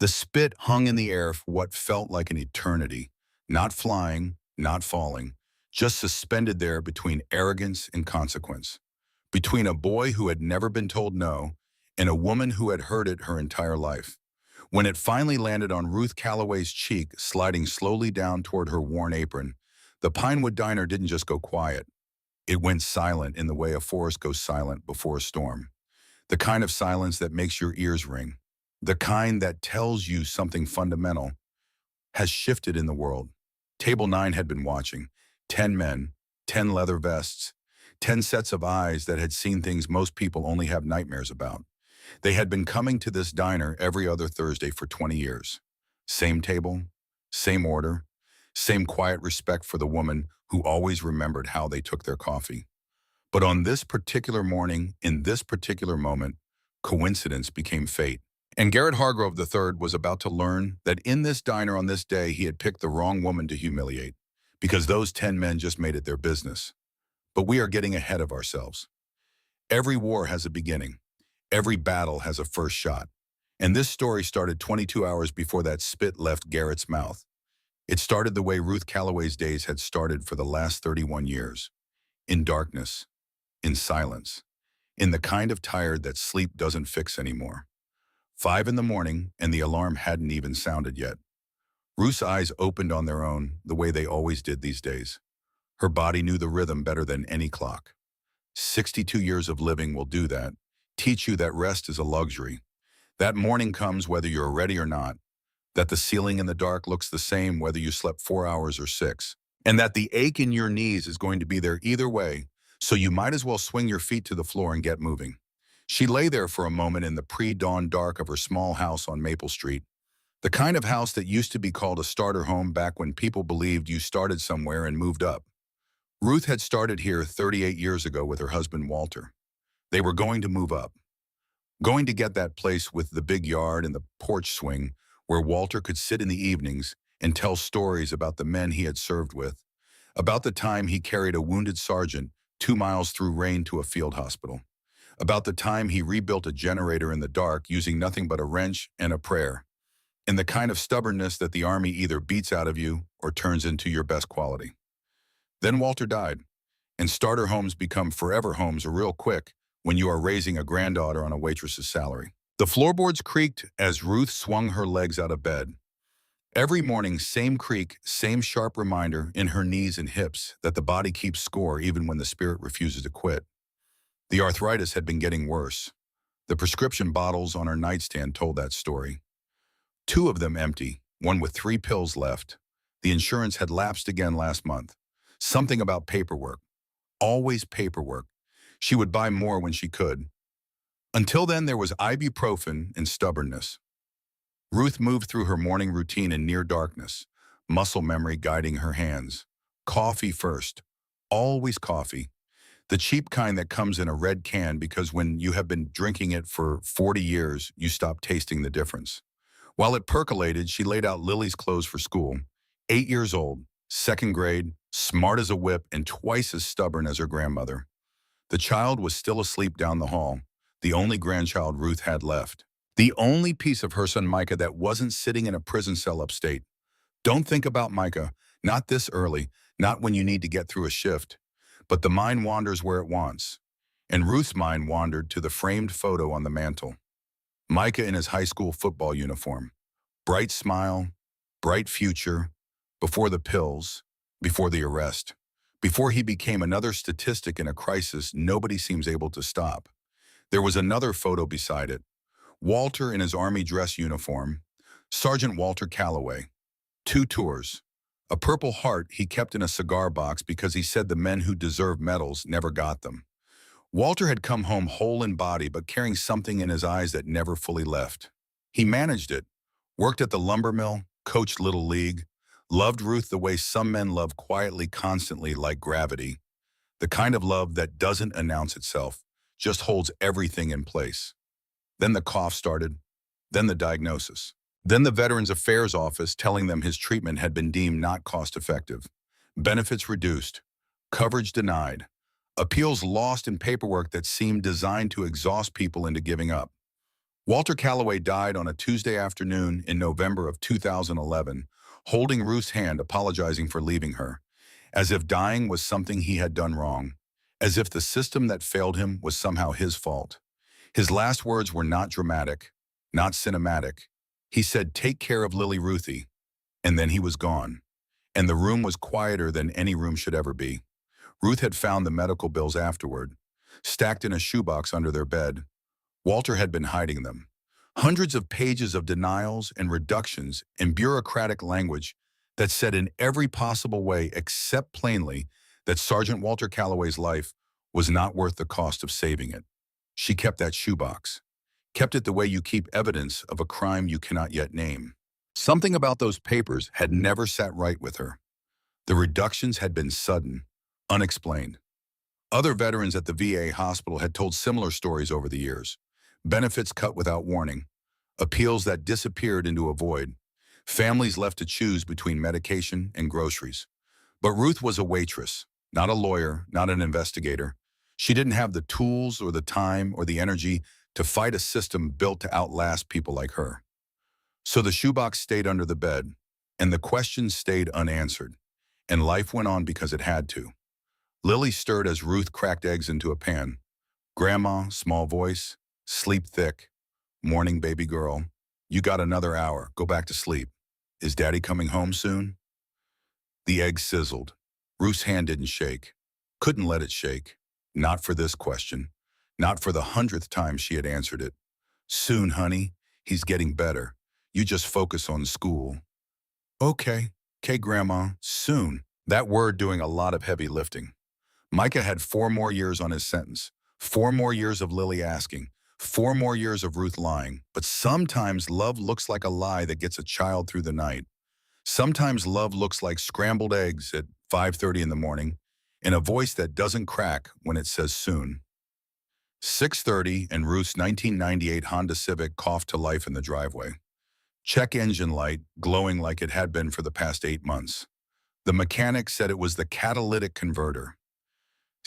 The spit hung in the air for what felt like an eternity, not flying, not falling, just suspended there between arrogance and consequence, between a boy who had never been told no and a woman who had heard it her entire life. When it finally landed on Ruth Calloway's cheek, sliding slowly down toward her worn apron, the Pinewood Diner didn't just go quiet. It went silent in the way a forest goes silent before a storm. The kind of silence that makes your ears ring. The kind that tells you something fundamental has shifted in the world. Table 9 had been watching. 10 men, 10 leather vests, 10 sets of eyes that had seen things most people only have nightmares about. They had been coming to this diner every other Thursday for 20 years. Same table, same order, same quiet respect for the woman who always remembered how they took their coffee. But on this particular morning, in this particular moment, coincidence became fate. And Garrett Hargrove III was about to learn that in this diner on this day he had picked the wrong woman to humiliate, because those 10 men just made it their business. But we are getting ahead of ourselves. Every war has a beginning. Every battle has a first shot. And this story started 22 hours before that spit left Garrett's mouth. It started the way Ruth Calloway's days had started for the last 31 years. In darkness, in silence, in the kind of tired that sleep doesn't fix anymore. 5 in the morning, and the alarm hadn't even sounded yet. Ruth's eyes opened on their own, the way they always did these days. Her body knew the rhythm better than any clock. 62 years of living will do that, teach you that rest is a luxury. That morning comes whether you're ready or not, that the ceiling in the dark looks the same whether you slept 4 hours or 6, and that the ache in your knees is going to be there either way, so you might as well swing your feet to the floor and get moving. She lay there for a moment in the pre-dawn dark of her small house on Maple Street, the kind of house that used to be called a starter home back when people believed you started somewhere and moved up. Ruth had started here 38 years ago with her husband Walter. They were going to move up, going to get that place with the big yard and the porch swing where Walter could sit in the evenings and tell stories about the men he had served with, about the time he carried a wounded sergeant 2 miles through rain to a field hospital, about the time he rebuilt a generator in the dark using nothing but a wrench and a prayer, and the kind of stubbornness that the Army either beats out of you or turns into your best quality. Then Walter died, and starter homes become forever homes real quick when you are raising a granddaughter on a waitress's salary. The floorboards creaked as Ruth swung her legs out of bed. Every morning, same creak, same sharp reminder in her knees and hips that the body keeps score even when the spirit refuses to quit. The arthritis had been getting worse. The prescription bottles on her nightstand told that story. 2 of them empty, one with 3 pills left. The insurance had lapsed again last month. Something about paperwork. Always paperwork. She would buy more when she could. Until then, there was ibuprofen and stubbornness. Ruth moved through her morning routine in near darkness, muscle memory guiding her hands. Coffee first. Always coffee. The cheap kind that comes in a red can because when you have been drinking it for 40 years, you stop tasting the difference. While it percolated, she laid out Lily's clothes for school. 8 years old, 2nd grade, smart as a whip, and twice as stubborn as her grandmother. The child was still asleep down the hall, the only grandchild Ruth had left. The only piece of her son Micah that wasn't sitting in a prison cell upstate. Don't think about Micah, not this early, not when you need to get through a shift. But the mind wanders where it wants. And Ruth's mind wandered to the framed photo on the mantel. Micah in his high school football uniform. Bright smile, bright future, before the pills, before the arrest. Before he became another statistic in a crisis nobody seems able to stop. There was another photo beside it. Walter in his army dress uniform. Sergeant Walter Calloway. 2 tours. A Purple Heart he kept in a cigar box because he said the men who deserved medals never got them. Walter had come home whole in body but carrying something in his eyes that never fully left. He managed it, worked at the lumber mill, coached Little League, loved Ruth the way some men love quietly, constantly, like gravity. The kind of love that doesn't announce itself, just holds everything in place. Then the cough started, then the diagnosis. Then the Veterans Affairs Office telling them his treatment had been deemed not cost-effective. Benefits reduced. Coverage denied. Appeals lost in paperwork that seemed designed to exhaust people into giving up. Walter Calloway died on a Tuesday afternoon in November of 2011, holding Ruth's hand, apologizing for leaving her, as if dying was something he had done wrong, as if the system that failed him was somehow his fault. His last words were not dramatic, not cinematic. He said, "Take care of Lily Ruthie," and then he was gone. And the room was quieter than any room should ever be. Ruth had found the medical bills afterward, stacked in a shoebox under their bed. Walter had been hiding them. Hundreds of pages of denials and reductions and bureaucratic language that said in every possible way except plainly that Sergeant Walter Calloway's life was not worth the cost of saving it. She kept that shoebox, kept it the way you keep evidence of a crime you cannot yet name. Something about those papers had never sat right with her. The reductions had been sudden, unexplained. Other veterans at the VA hospital had told similar stories over the years. Benefits cut without warning, appeals that disappeared into a void, families left to choose between medication and groceries. But Ruth was a waitress, not a lawyer, not an investigator. She didn't have the tools or the time or the energy to fight a system built to outlast people like her. So the shoebox stayed under the bed, and the questions stayed unanswered, and life went on because it had to. Lily stirred as Ruth cracked eggs into a pan. "Grandma," small voice, "sleep thick. Morning, baby girl. You got another hour. Go back to sleep. Is Daddy coming home soon?" The egg sizzled. Ruth's hand didn't shake. Couldn't let it shake. Not for this question. Not for the 100th time she had answered it. "Soon, honey. He's getting better. You just focus on school." "Okay. Okay, Grandma. Soon." That word doing a lot of heavy lifting. Micah had 4 more years on his sentence. 4 more years of Lily asking. 4 more years of Ruth lying. But sometimes love looks like a lie that gets a child through the night. Sometimes love looks like scrambled eggs at 5:30 in the morning and a voice that doesn't crack when it says soon. 6:30 and Ruth's 1998 Honda Civic coughed to life in the driveway. Check engine light glowing like it had been for the past 8 months. The mechanic said it was the catalytic converter.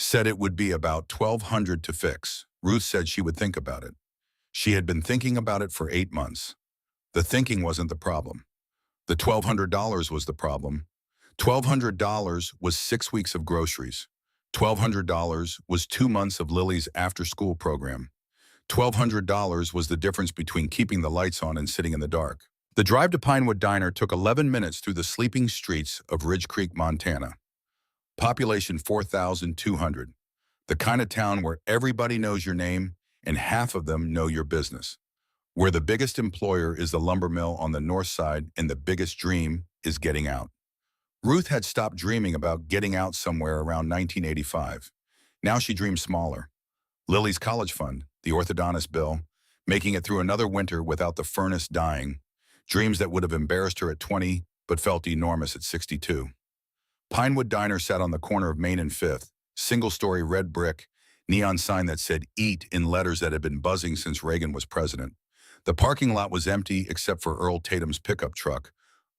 Said it would be about $1,200 to fix. Ruth said she would think about it. She had been thinking about it for 8 months. The thinking wasn't the problem. The $1,200 was the problem. $1,200 was 6 weeks of groceries. $1,200 was 2 months of Lily's after-school program. $1,200 was the difference between keeping the lights on and sitting in the dark. The drive to Pinewood Diner took 11 minutes through the sleeping streets of Ridge Creek, Montana. Population 4,200. The kind of town where everybody knows your name and half of them know your business. Where the biggest employer is the lumber mill on the north side and the biggest dream is getting out. Ruth had stopped dreaming about getting out somewhere around 1985. Now she dreamed smaller. Lily's college fund, the orthodontist bill, making it through another winter without the furnace dying. Dreams that would have embarrassed her at 20 but felt enormous at 62. Pinewood Diner sat on the corner of Main and 5th, single-story red brick, neon sign that said "Eat" in letters that had been buzzing since Reagan was president. The parking lot was empty except for Earl Tatum's pickup truck.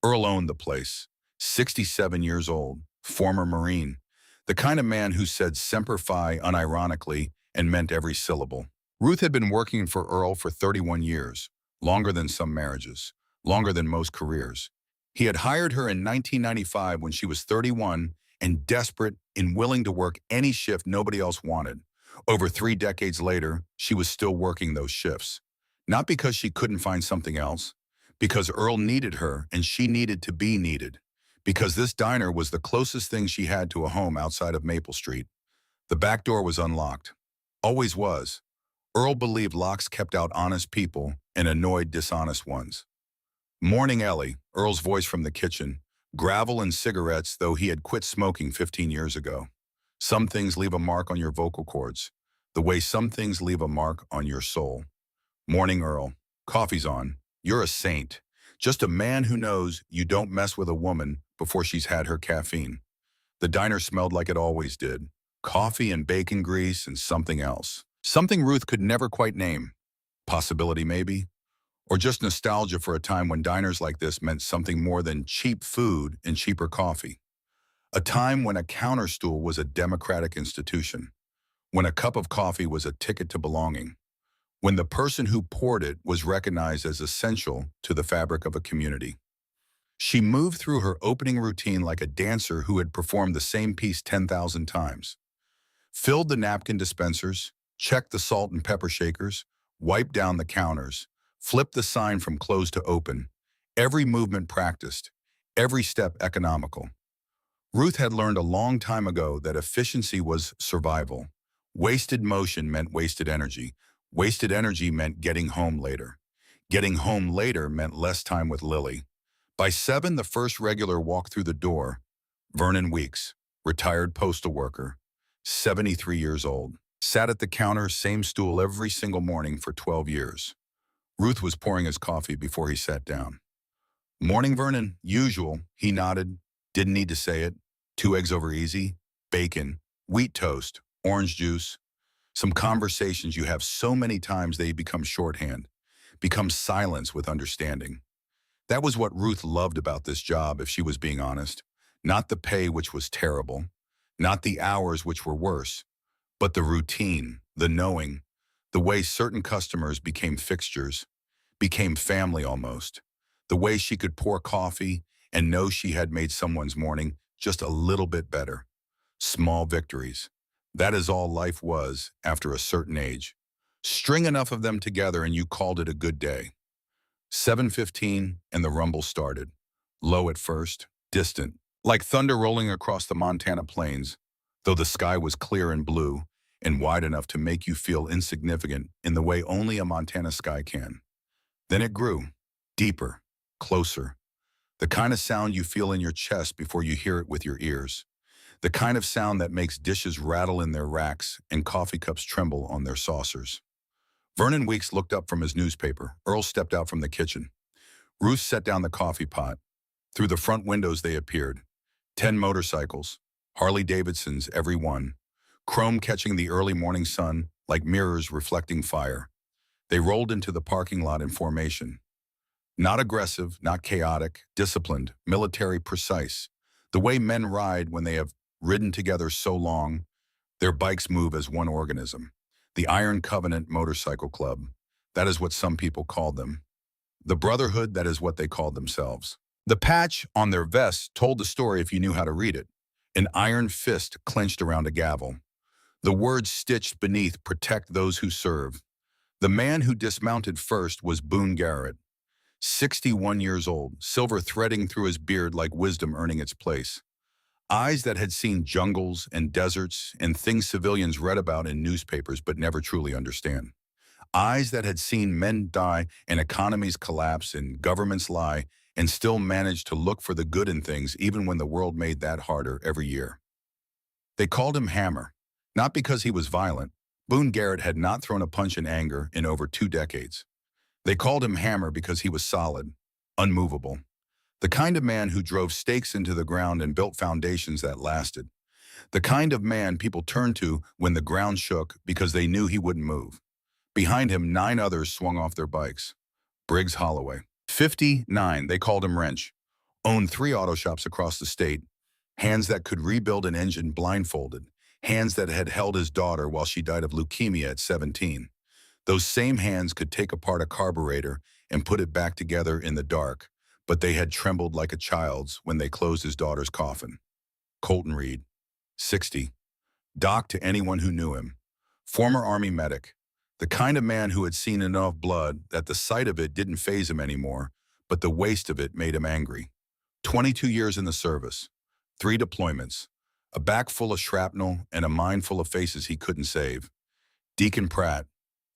Earl owned the place. 67 years old, former Marine. The kind of man who said Semper Fi unironically and meant every syllable. Ruth had been working for Earl for 31 years, longer than some marriages, longer than most careers. He had hired her in 1995 when she was 31 and desperate and willing to work any shift nobody else wanted. Over 3 decades later, she was still working those shifts. Not because she couldn't find something else, because Earl needed her and she needed to be needed. Because this diner was the closest thing she had to a home outside of Maple Street. The back door was unlocked. Always was. Earl believed locks kept out honest people and annoyed dishonest ones. "Morning, Ellie," Earl's voice from the kitchen. Gravel and cigarettes, though he had quit smoking 15 years ago. Some things leave a mark on your vocal cords, the way some things leave a mark on your soul. "Morning, Earl. Coffee's on. You're a saint. Just a man who knows you don't mess with a woman before she's had her caffeine." The diner smelled like it always did. Coffee and bacon grease and something else. Something Ruth could never quite name. Possibility, maybe? Or just nostalgia for a time when diners like this meant something more than cheap food and cheaper coffee. A time when a counter stool was a democratic institution. When a cup of coffee was a ticket to belonging. when the person who poured it was recognized as essential to the fabric of a community. She moved through her opening routine like a dancer who had performed the same piece 10,000 times. Filled the napkin dispensers, checked the salt and pepper shakers, wiped down the counters, flipped the sign from closed to open. Every movement practiced, every step economical. Ruth had learned a long time ago that efficiency was survival. Wasted motion meant wasted energy. Wasted energy meant getting home later. Getting home later meant less time with Lily. By 7, the first regular walked through the door. Vernon Weeks, retired postal worker, 73 years old, sat at the counter, same stool every single morning for 12 years. Ruth was pouring his coffee before he sat down. "Morning, Vernon." "Usual." He nodded. Didn't need to say it. 2 eggs over easy, bacon, wheat toast, orange juice. Some conversations you have so many times they become shorthand, become silence with understanding. That was what Ruth loved about this job, if she was being honest. Not the pay, which was terrible. Not the hours, which were worse. But the routine, the knowing, the way certain customers became fixtures, became family almost. The way she could pour coffee and know she had made someone's morning just a little bit better. Small victories. That is all life was after a certain age. String enough of them together and you called it a good day. 7:15 and the rumble started. Low at first, distant, like thunder rolling across the Montana plains, though the sky was clear and blue and wide enough to make you feel insignificant in the way only a Montana sky can. Then it grew, deeper, closer. The kind of sound you feel in your chest before you hear it with your ears. The kind of sound that makes dishes rattle in their racks and coffee cups tremble on their saucers. Vernon Weeks looked up from his newspaper. Earl stepped out from the kitchen. Ruth set down the coffee pot. Through the front windows they appeared. 10 motorcycles, Harley Davidsons every one, chrome catching the early morning sun like mirrors reflecting fire. They rolled into the parking lot in formation. Not aggressive, not chaotic, disciplined, military precise. The way men ride when they have ridden together so long, their bikes move as one organism. The Iron Covenant Motorcycle Club. That is what some people called them. The Brotherhood, that is what they called themselves. The patch on their vests told the story if you knew how to read it. An iron fist clenched around a gavel. The words stitched beneath, "Protect those who serve." The man who dismounted first was Boone Garrett, 61 years old, silver threading through his beard like wisdom earning its place. Eyes that had seen jungles and deserts and things civilians read about in newspapers but never truly understand. Eyes that had seen men die and economies collapse and governments lie and still managed to look for the good in things even when the world made that harder every year. They called him Hammer, not because he was violent. Boone Garrett had not thrown a punch in anger in over 2 decades. They called him Hammer because he was solid, unmovable. The kind of man who drove stakes into the ground and built foundations that lasted. The kind of man people turned to when the ground shook because they knew he wouldn't move. Behind him, 9 others swung off their bikes. Briggs Holloway, 59, they called him Wrench, owned 3 auto shops across the state, hands that could rebuild an engine blindfolded, hands that had held his daughter while she died of leukemia at 17. Those same hands could take apart a carburetor and put it back together in the dark, but they had trembled like a child's when they closed his daughter's coffin. Colton Reed, 60, doc to anyone who knew him, former Army medic, the kind of man who had seen enough blood that the sight of it didn't faze him anymore, but the waste of it made him angry. 22 years in the service, 3 deployments, a back full of shrapnel and a mind full of faces he couldn't save. Deacon Pratt,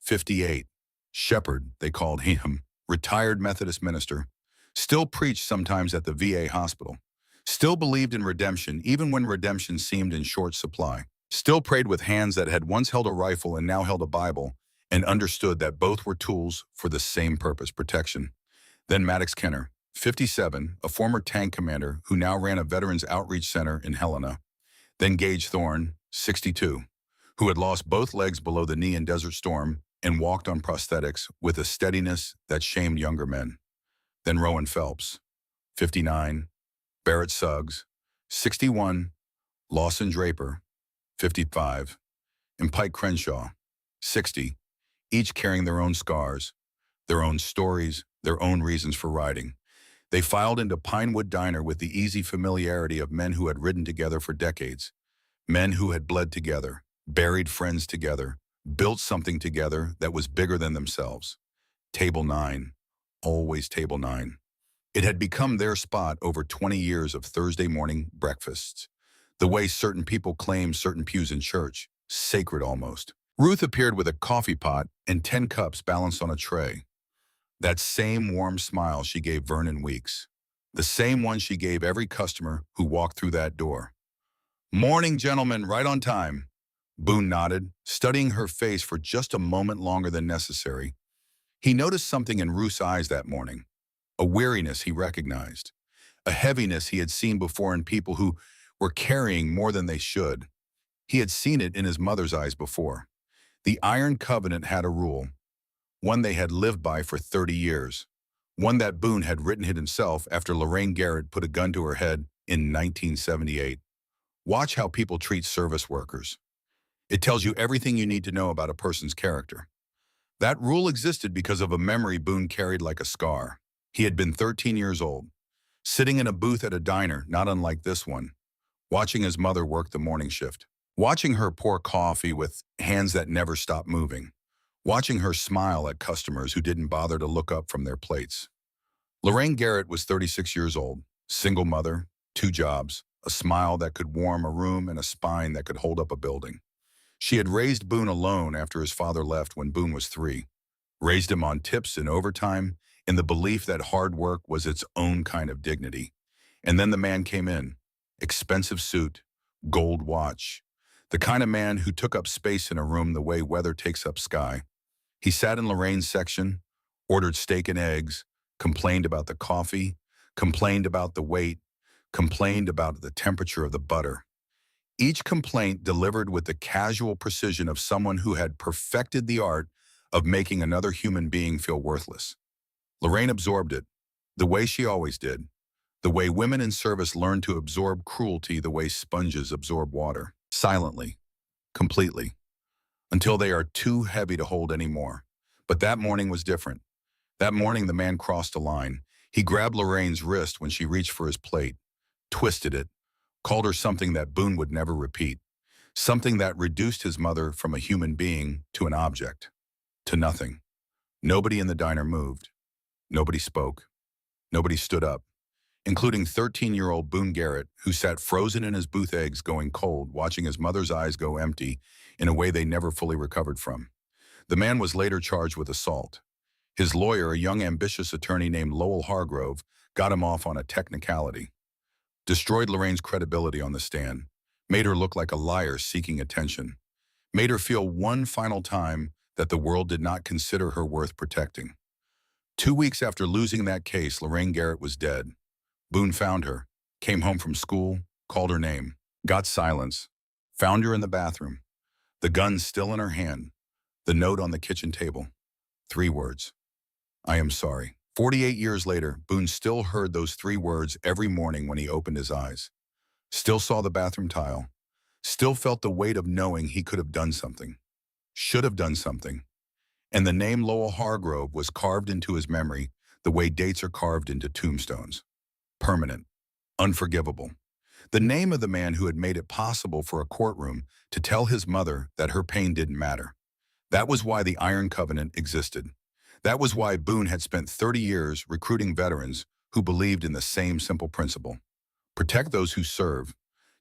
58, Shepherd, they called him, retired Methodist minister, still preached sometimes at the VA hospital, still believed in redemption even when redemption seemed in short supply, still prayed with hands that had once held a rifle and now held a Bible, and understood that both were tools for the same purpose, protection. Then Maddox Kenner, 57, a former tank commander who now ran a Veterans Outreach Center in Helena. Then Gage Thorne, 62, who had lost both legs below the knee in Desert Storm and walked on prosthetics with a steadiness that shamed younger men. Then Rowan Phelps, 59, Barrett Suggs, 61, Lawson Draper, 55, and Pike Crenshaw, 60, each carrying their own scars, their own stories, their own reasons for riding. They filed into Pinewood Diner with the easy familiarity of men who had ridden together for decades, men who had bled together, buried friends together, built something together that was bigger than themselves. Table 9, always Table 9. It had become their spot over 20 years of Thursday morning breakfasts. The way certain people claim certain pews in church, sacred almost. Ruth appeared with a coffee pot and 10 cups balanced on a tray. That same warm smile she gave Vernon Weeks. The same one she gave every customer who walked through that door. "Morning, gentlemen, right on time." Boone nodded, studying her face for just a moment longer than necessary. He noticed something in Ruth's eyes that morning. A weariness he recognized. A heaviness he had seen before in people who were carrying more than they should. He had seen it in his mother's eyes before. The Iron Covenant had a rule, one they had lived by for 30 years, one that Boone had written it himself after Lorraine Garrett put a gun to her head in 1978. Watch how people treat service workers. It tells you everything you need to know about a person's character. That rule existed because of a memory Boone carried like a scar. He had been 13 years old, sitting in a booth at a diner not unlike this one, watching his mother work the morning shift, watching her pour coffee with hands that never stopped moving, watching her smile at customers who didn't bother to look up from their plates. Lorraine Garrett was 36 years old, single mother, 2 jobs, a smile that could warm a room and a spine that could hold up a building. She had raised Boone alone after his father left when Boone was 3, raised him on tips and overtime in the belief that hard work was its own kind of dignity. And then the man came in, expensive suit, gold watch, the kind of man who took up space in a room the way weather takes up sky. He sat in Lorraine's section, ordered steak and eggs, complained about the coffee, complained about the weight, complained about the temperature of the butter. Each complaint delivered with the casual precision of someone who had perfected the art of making another human being feel worthless. Lorraine absorbed it, the way she always did, the way women in service learn to absorb cruelty the way sponges absorb water, silently, completely, until they are too heavy to hold anymore. But that morning was different. That morning the man crossed a line. He grabbed Lorraine's wrist when she reached for his plate, twisted it, called her something that Boone would never repeat, something that reduced his mother from a human being to an object, to nothing. Nobody in the diner moved. Nobody spoke. Nobody stood up, including 13-year-old Boone Garrett, who sat frozen in his booth eggs going cold, watching his mother's eyes go empty in a way they never fully recovered from. The man was later charged with assault. His lawyer, a young ambitious attorney named Lowell Hargrove, got him off on a technicality. Destroyed Lorraine's credibility on the stand, made her look like a liar seeking attention, made her feel one final time that the world did not consider her worth protecting. 2 weeks after losing that case, Lorraine Garrett was dead. Boone found her, came home from school, called her name, got silence, found her in the bathroom, the gun still in her hand, the note on the kitchen table. 3 words. "I am sorry." 48 years later, Boone still heard those 3 words every morning when he opened his eyes. Still saw the bathroom tile. Still felt the weight of knowing he could have done something. Should have done something. And the name Lowell Hargrove was carved into his memory the way dates are carved into tombstones. Permanent. Unforgivable. The name of the man who had made it possible for a courtroom to tell his mother that her pain didn't matter. That was why the Iron Covenant existed. That was why Boone had spent 30 years recruiting veterans who believed in the same simple principle. Protect those who serve,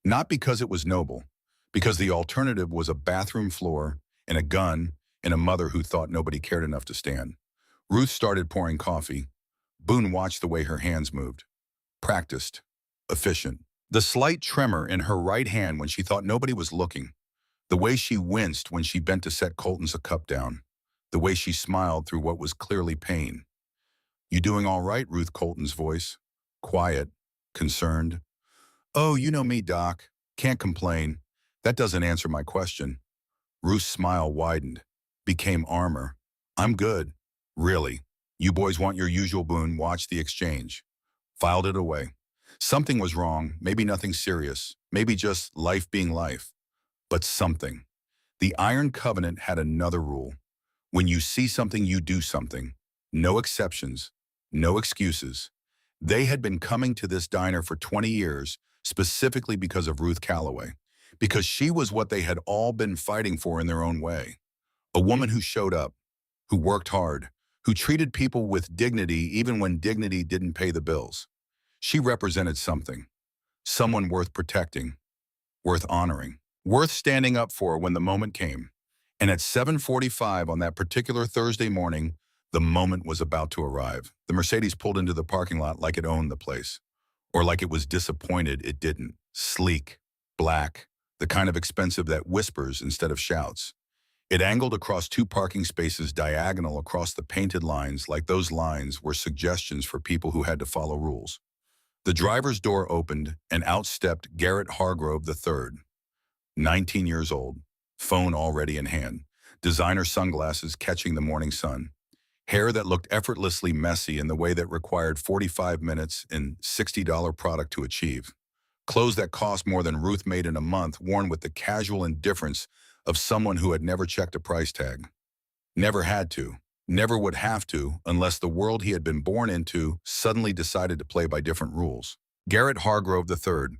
not because it was noble, because the alternative was a bathroom floor and a gun and a mother who thought nobody cared enough to stand. Ruth started pouring coffee. Boone watched the way her hands moved. Practiced. Efficient. The slight tremor in her right hand when she thought nobody was looking. The way she winced when she bent to set Colton's cup down. The way she smiled through what was clearly pain. "You doing all right?" Ruth Colton's voice. Quiet. Concerned. "Oh, you know me, Doc. Can't complain. That doesn't answer my question." Ruth's smile widened. Became armor. "I'm good. Really. You boys want your usual." Boone watched the exchange. Filed it away. Something was wrong. Maybe nothing serious. Maybe just life being life. But something. The Iron Covenant had another rule. When you see something, you do something. No exceptions, no excuses. They had been coming to this diner for 20 years, specifically because of Ruth Calloway, because she was what they had all been fighting for in their own way. A woman who showed up, who worked hard, who treated people with dignity even when dignity didn't pay the bills. She represented something, someone worth protecting, worth honoring, worth standing up for when the moment came. And at 7:45 on that particular Thursday morning, the moment was about to arrive. The Mercedes pulled into the parking lot like it owned the place, or like it was disappointed it didn't. Sleek, black, the kind of expensive that whispers instead of shouts. It angled across two parking spaces diagonal across the painted lines, like those lines were suggestions for people who had to follow rules. The driver's door opened and out stepped Garrett Hargrove III, 19 years old, phone already in hand, designer sunglasses catching the morning sun, hair that looked effortlessly messy in the way that required 45 minutes and $60 product to achieve. Clothes that cost more than Ruth made in a month, worn with the casual indifference of someone who had never checked a price tag. Never had to, never would have to, unless the world he had been born into suddenly decided to play by different rules. Garrett Hargrove III.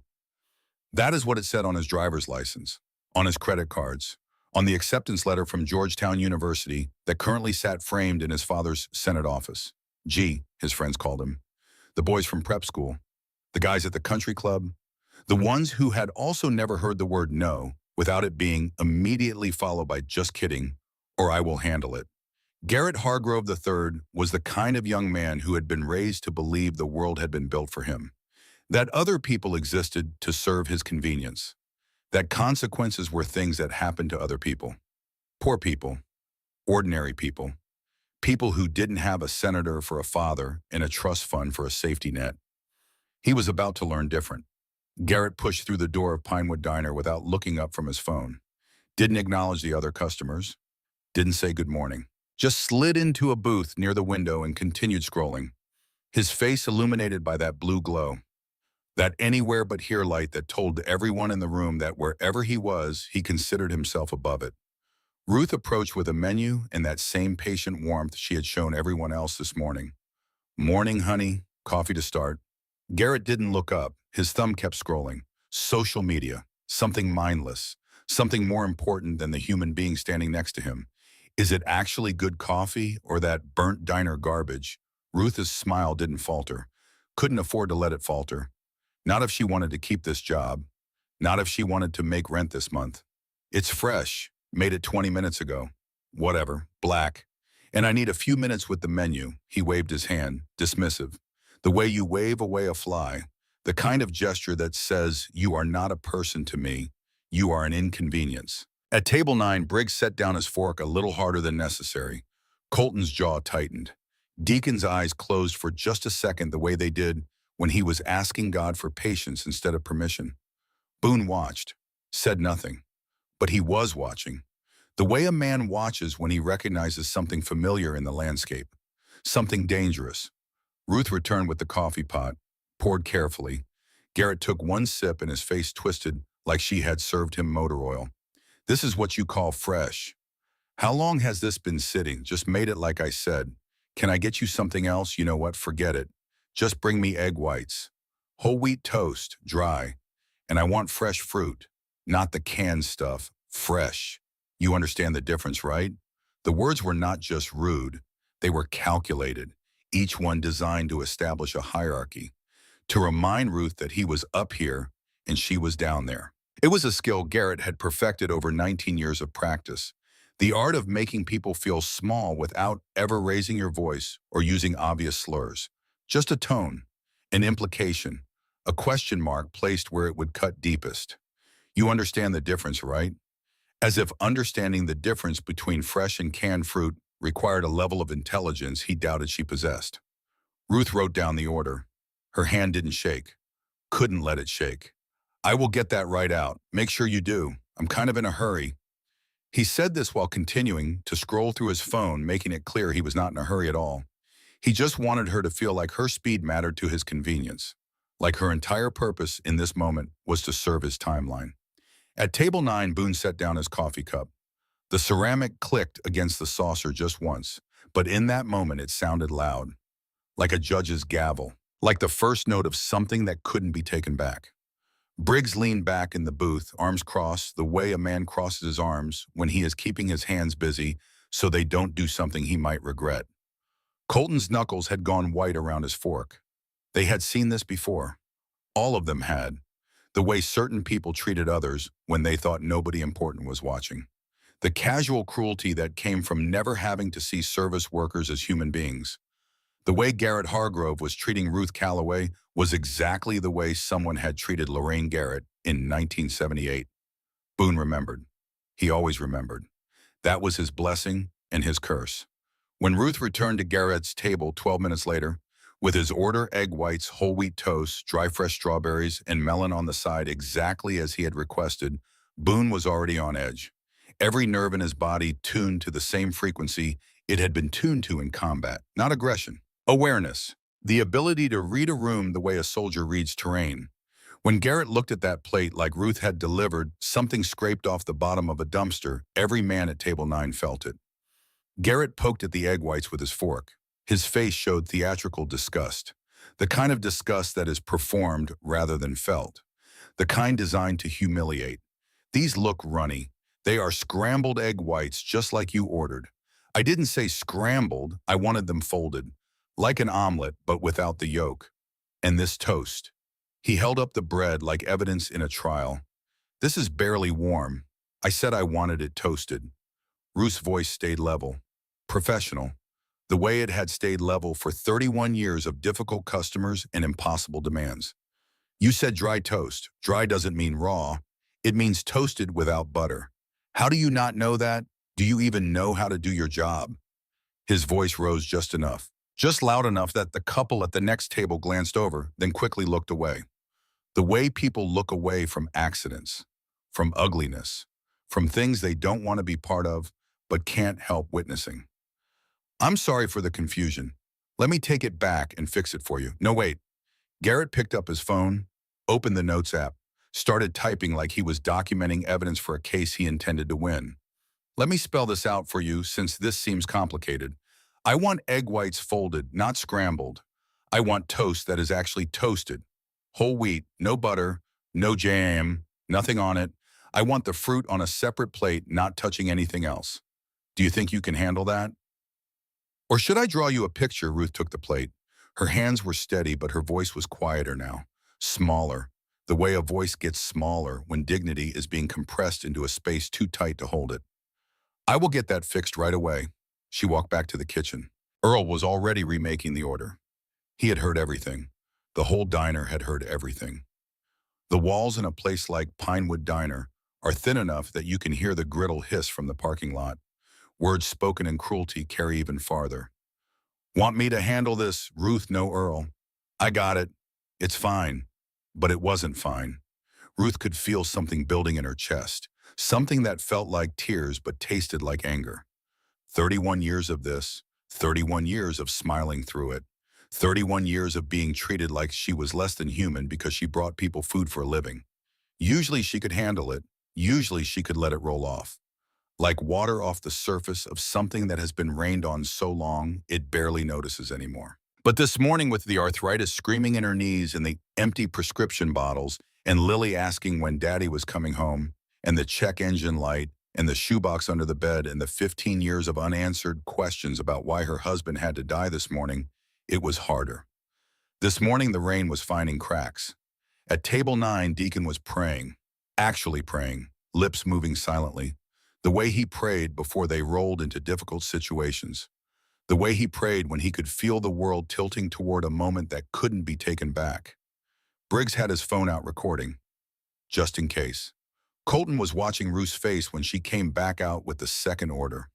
That is what it said on his driver's license, on his credit cards, on the acceptance letter from Georgetown University that currently sat framed in his father's Senate office. G, his friends called him. The boys from prep school, the guys at the country club, the ones who had also never heard the word no without it being immediately followed by just kidding or I will handle it. Garrett Hargrove III was the kind of young man who had been raised to believe the world had been built for him, that other people existed to serve his convenience, that consequences were things that happened to other people, poor people, ordinary people, people who didn't have a senator for a father and a trust fund for a safety net. He was about to learn different. Garrett pushed through the door of Pinewood Diner without looking up from his phone, didn't acknowledge the other customers, didn't say good morning, just slid into a booth near the window and continued scrolling, his face illuminated by that blue glow, that anywhere but here light that told everyone in the room that wherever he was, he considered himself above it. Ruth approached with a menu and that same patient warmth she had shown everyone else this morning. Morning, honey, coffee to start. Garrett didn't look up. His thumb kept scrolling. Social media, something mindless, something more important than the human being standing next to him. Is it actually good coffee or that burnt diner garbage? Ruth's smile didn't falter. Couldn't afford to let it falter. Not if she wanted to keep this job. Not if she wanted to make rent this month. It's fresh. Made it 20 minutes ago. Whatever. Black. And I need a few minutes with the menu. He waved his hand, dismissive. The way you wave away a fly. The kind of gesture that says, you are not a person to me. You are an inconvenience. At table 9, Briggs set down his fork a little harder than necessary. Colton's jaw tightened. Deacon's eyes closed for just a second the way they did when he was asking God for patience instead of permission. Boone watched, said nothing. But he was watching. The way a man watches when he recognizes something familiar in the landscape. Something dangerous. Ruth returned with the coffee pot, poured carefully. Garrett took one sip and his face twisted like she had served him motor oil. This is what you call fresh. How long has this been sitting? Just made it like I said. Can I get you something else? You know what? Forget it. Just bring me egg whites. Whole wheat toast, dry. And I want fresh fruit, not the canned stuff, fresh. You understand the difference, right? The words were not just rude. They were calculated, each one designed to establish a hierarchy, to remind Ruth that he was up here and she was down there. It was a skill Garrett had perfected over 19 years of practice, the art of making people feel small without ever raising your voice or using obvious slurs. Just a tone, an implication, a question mark placed where it would cut deepest. You understand the difference, right? As if understanding the difference between fresh and canned fruit required a level of intelligence he doubted she possessed. Ruth wrote down the order. Her hand didn't shake. Couldn't let it shake. I will get that right out. Make sure you do. I'm kind of in a hurry. He said this while continuing to scroll through his phone, making it clear he was not in a hurry at all. He just wanted her to feel like her speed mattered to his convenience, like her entire purpose in this moment was to serve his timeline. At table 9, Boone set down his coffee cup. The ceramic clicked against the saucer just once, but in that moment it sounded loud, like a judge's gavel, like the first note of something that couldn't be taken back. Briggs leaned back in the booth, arms crossed, the way a man crosses his arms when he is keeping his hands busy so they don't do something he might regret. Colton's knuckles had gone white around his fork. They had seen this before. All of them had. The way certain people treated others when they thought nobody important was watching. The casual cruelty that came from never having to see service workers as human beings. The way Garrett Hargrove was treating Ruth Calloway was exactly the way someone had treated Lorraine Garrett in 1978. Boone remembered. He always remembered. That was his blessing and his curse. When Ruth returned to Garrett's table 12 minutes later, with his order egg whites, whole wheat toast, dry fresh strawberries, and melon on the side exactly as he had requested, Boone was already on edge. Every nerve in his body tuned to the same frequency it had been tuned to in combat, not aggression. Awareness, the ability to read a room the way a soldier reads terrain. When Garrett looked at that plate like Ruth had delivered something scraped off the bottom of a dumpster, every man at table 9 felt it. Garrett poked at the egg whites with his fork. His face showed theatrical disgust, the kind of disgust that is performed rather than felt, the kind designed to humiliate. These look runny. They are scrambled egg whites just like you ordered. I didn't say scrambled, I wanted them folded, like an omelet but without the yolk. And this toast. He held up the bread like evidence in a trial. This is barely warm. I said I wanted it toasted. Ruth's voice stayed level, professional, the way it had stayed level for 31 years of difficult customers and impossible demands. You said dry toast. Dry doesn't mean raw. It means toasted without butter. How do you not know that? Do you even know how to do your job? His voice rose just loud enough that the couple at the next table glanced over, then quickly looked away. The way people look away from accidents, from ugliness, from things they don't want to be part of, but can't help witnessing. I'm sorry for the confusion. Let me take it back and fix it for you. No, wait. Garrett picked up his phone, opened the Notes app, started typing like he was documenting evidence for a case he intended to win. Let me spell this out for you since this seems complicated. I want egg whites folded, not scrambled. I want toast that is actually toasted. Whole wheat, no butter, no jam, nothing on it. I want the fruit on a separate plate, not touching anything else. Do you think you can handle that? Or should I draw you a picture? Ruth took the plate. Her hands were steady, but her voice was quieter now, smaller, the way a voice gets smaller when dignity is being compressed into a space too tight to hold it. I will get that fixed right away. She walked back to the kitchen. Earl was already remaking the order. He had heard everything. The whole diner had heard everything. The walls in a place like Pinewood Diner are thin enough that you can hear the griddle hiss from the parking lot. Words spoken in cruelty carry even farther. Want me to handle this, Ruth? No, Earl. I got it. It's fine. But it wasn't fine. Ruth could feel something building in her chest, something that felt like tears but tasted like anger. 31 years of this, 31 years of smiling through it, 31 years of being treated like she was less than human because she brought people food for a living. Usually she could handle it. Usually she could let it roll off. Like water off the surface of something that has been rained on so long, it barely notices anymore. But this morning, with the arthritis screaming in her knees and the empty prescription bottles, and Lily asking when Daddy was coming home, and the check engine light, and the shoebox under the bed, and the 15 years of unanswered questions about why her husband had to die this morning, it was harder. This morning, the rain was finding cracks. At table 9, Deacon was praying, actually praying, lips moving silently. The way he prayed before they rolled into difficult situations. The way he prayed when he could feel the world tilting toward a moment that couldn't be taken back. Briggs had his phone out recording, just in case. Colton was watching Ruth's face when she came back out with the second order,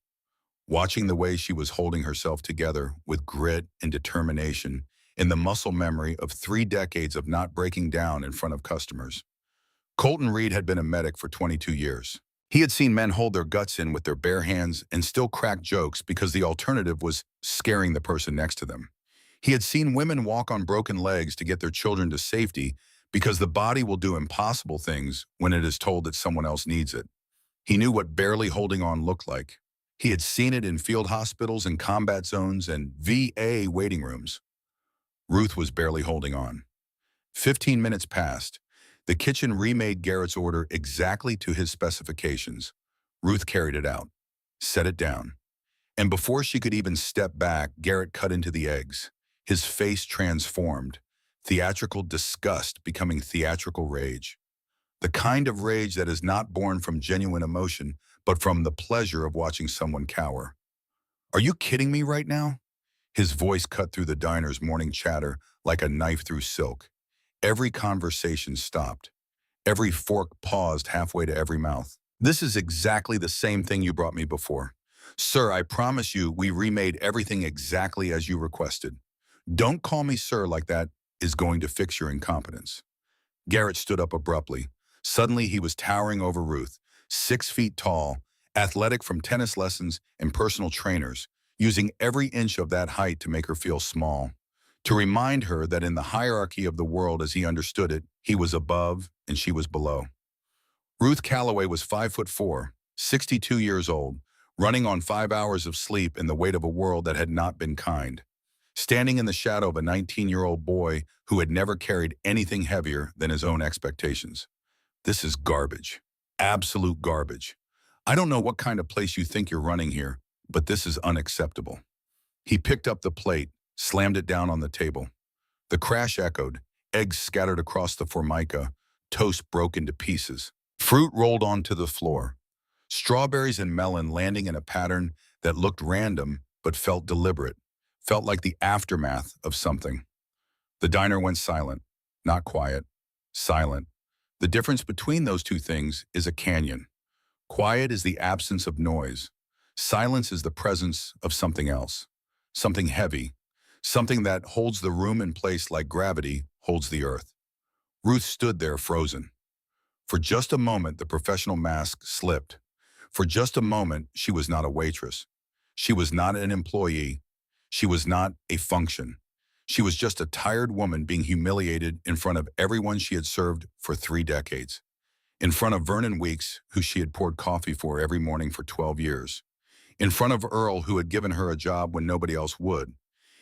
watching the way she was holding herself together with grit and determination in the muscle memory of 3 decades of not breaking down in front of customers. Colton Reed had been a medic for 22 years. He had seen men hold their guts in with their bare hands and still crack jokes because the alternative was scaring the person next to them. He had seen women walk on broken legs to get their children to safety because the body will do impossible things when it is told that someone else needs it. He knew what barely holding on looked like. He had seen it in field hospitals and combat zones and VA waiting rooms. Ruth was barely holding on. 15 minutes passed. The kitchen remade Garrett's order exactly to his specifications. Ruth carried it out, set it down. And before she could even step back, Garrett cut into the eggs. His face transformed, theatrical disgust becoming theatrical rage. The kind of rage that is not born from genuine emotion, but from the pleasure of watching someone cower. Are you kidding me right now? His voice cut through the diner's morning chatter like a knife through silk. Every conversation stopped. Every fork paused halfway to every mouth. This is exactly the same thing you brought me before. Sir, I promise you we remade everything exactly as you requested. Don't call me sir like that is going to fix your incompetence. Garrett stood up abruptly. Suddenly he was towering over Ruth, 6 feet tall, athletic from tennis lessons and personal trainers, using every inch of that height to make her feel small, to remind her that in the hierarchy of the world as he understood it, he was above and she was below. Ruth Calloway was 5'4", 62 years old, running on 5 hours of sleep and the weight of a world that had not been kind, standing in the shadow of a 19-year-old boy who had never carried anything heavier than his own expectations. This is garbage. Absolute garbage. I don't know what kind of place you think you're running here, but this is unacceptable. He picked up the plate, slammed it down on the table. The crash echoed, eggs scattered across the formica, toast broke into pieces. Fruit rolled onto the floor. Strawberries and melon landing in a pattern that looked random but felt deliberate, felt like the aftermath of something. The diner went silent, not quiet, silent. The difference between those two things is a canyon. Quiet is the absence of noise. Silence is the presence of something else, something heavy, something that holds the room in place like gravity holds the earth. Ruth stood there frozen. For just a moment, the professional mask slipped. For just a moment, she was not a waitress. She was not an employee. She was not a function. She was just a tired woman being humiliated in front of everyone she had served for 3 decades. In front of Vernon Weeks, who she had poured coffee for every morning for 12 years. In front of Earl, who had given her a job when nobody else would.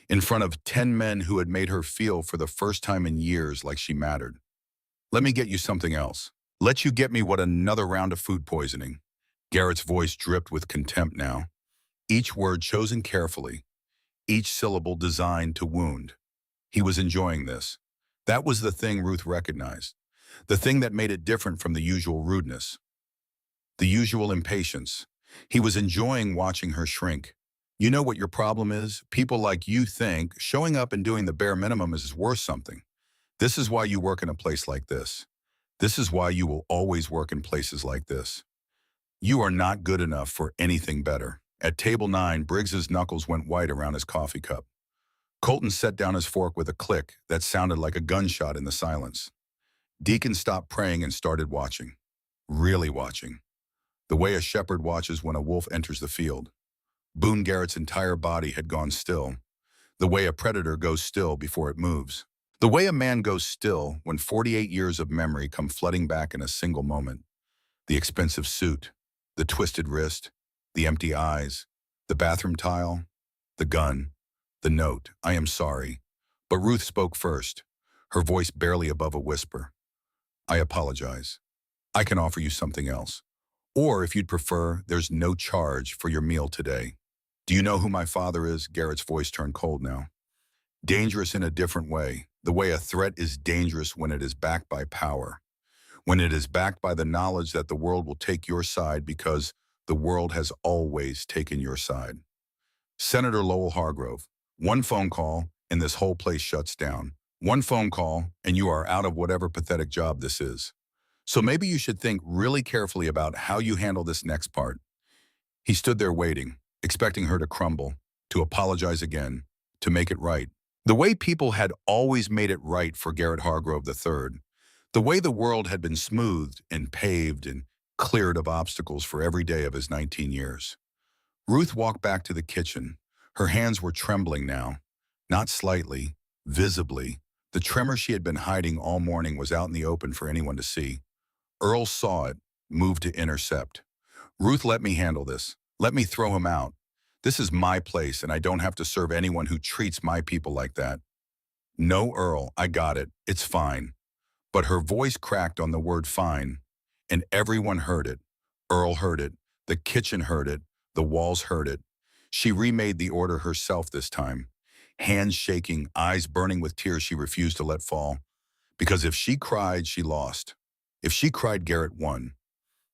In front of 10 men who had made her feel for the first time in years like she mattered. Let me get you something else. Let you get me what another round of food poisoning. Garrett's voice dripped with contempt now. Each word chosen carefully. Each syllable designed to wound. He was enjoying this. That was the thing Ruth recognized. The thing that made it different from the usual rudeness. The usual impatience. He was enjoying watching her shrink. You know what your problem is? People like you think showing up and doing the bare minimum is worth something. This is why you work in a place like this. This is why you will always work in places like this. You are not good enough for anything better. At table 9, Briggs's knuckles went white around his coffee cup. Colton set down his fork with a click that sounded like a gunshot in the silence. Deacon stopped praying and started watching. Really watching. The way a shepherd watches when a wolf enters the field. Boone Garrett's entire body had gone still. The way a predator goes still before it moves. The way a man goes still when 48 years of memory come flooding back in a single moment. The expensive suit, the twisted wrist, the empty eyes, the bathroom tile, the gun, the note, I am sorry. But Ruth spoke first, her voice barely above a whisper. I apologize. I can offer you something else. Or if you'd prefer, there's no charge for your meal today. Do you know who my father is? Garrett's voice turned cold now. Dangerous in a different way. The way a threat is dangerous when it is backed by power. When it is backed by the knowledge that the world will take your side because the world has always taken your side. Senator Lowell Hargrove, one phone call and this whole place shuts down. One phone call and you are out of whatever pathetic job this is. So maybe you should think really carefully about how you handle this next part. He stood there waiting, expecting her to crumble, to apologize again, to make it right. The way people had always made it right for Garrett Hargrove III. The way the world had been smoothed and paved and cleared of obstacles for every day of his 19 years. Ruth walked back to the kitchen. Her hands were trembling now, not slightly, visibly. The tremor she had been hiding all morning was out in the open for anyone to see. Earl saw it, moved to intercept. Ruth, let me handle this. Let me throw him out. This is my place, and I don't have to serve anyone who treats my people like that. No, Earl, I got it. It's fine. But her voice cracked on the word fine, and everyone heard it. Earl heard it. The kitchen heard it. The walls heard it. She remade the order herself this time. Hands shaking, eyes burning with tears she refused to let fall. Because if she cried, she lost. If she cried, Garrett won.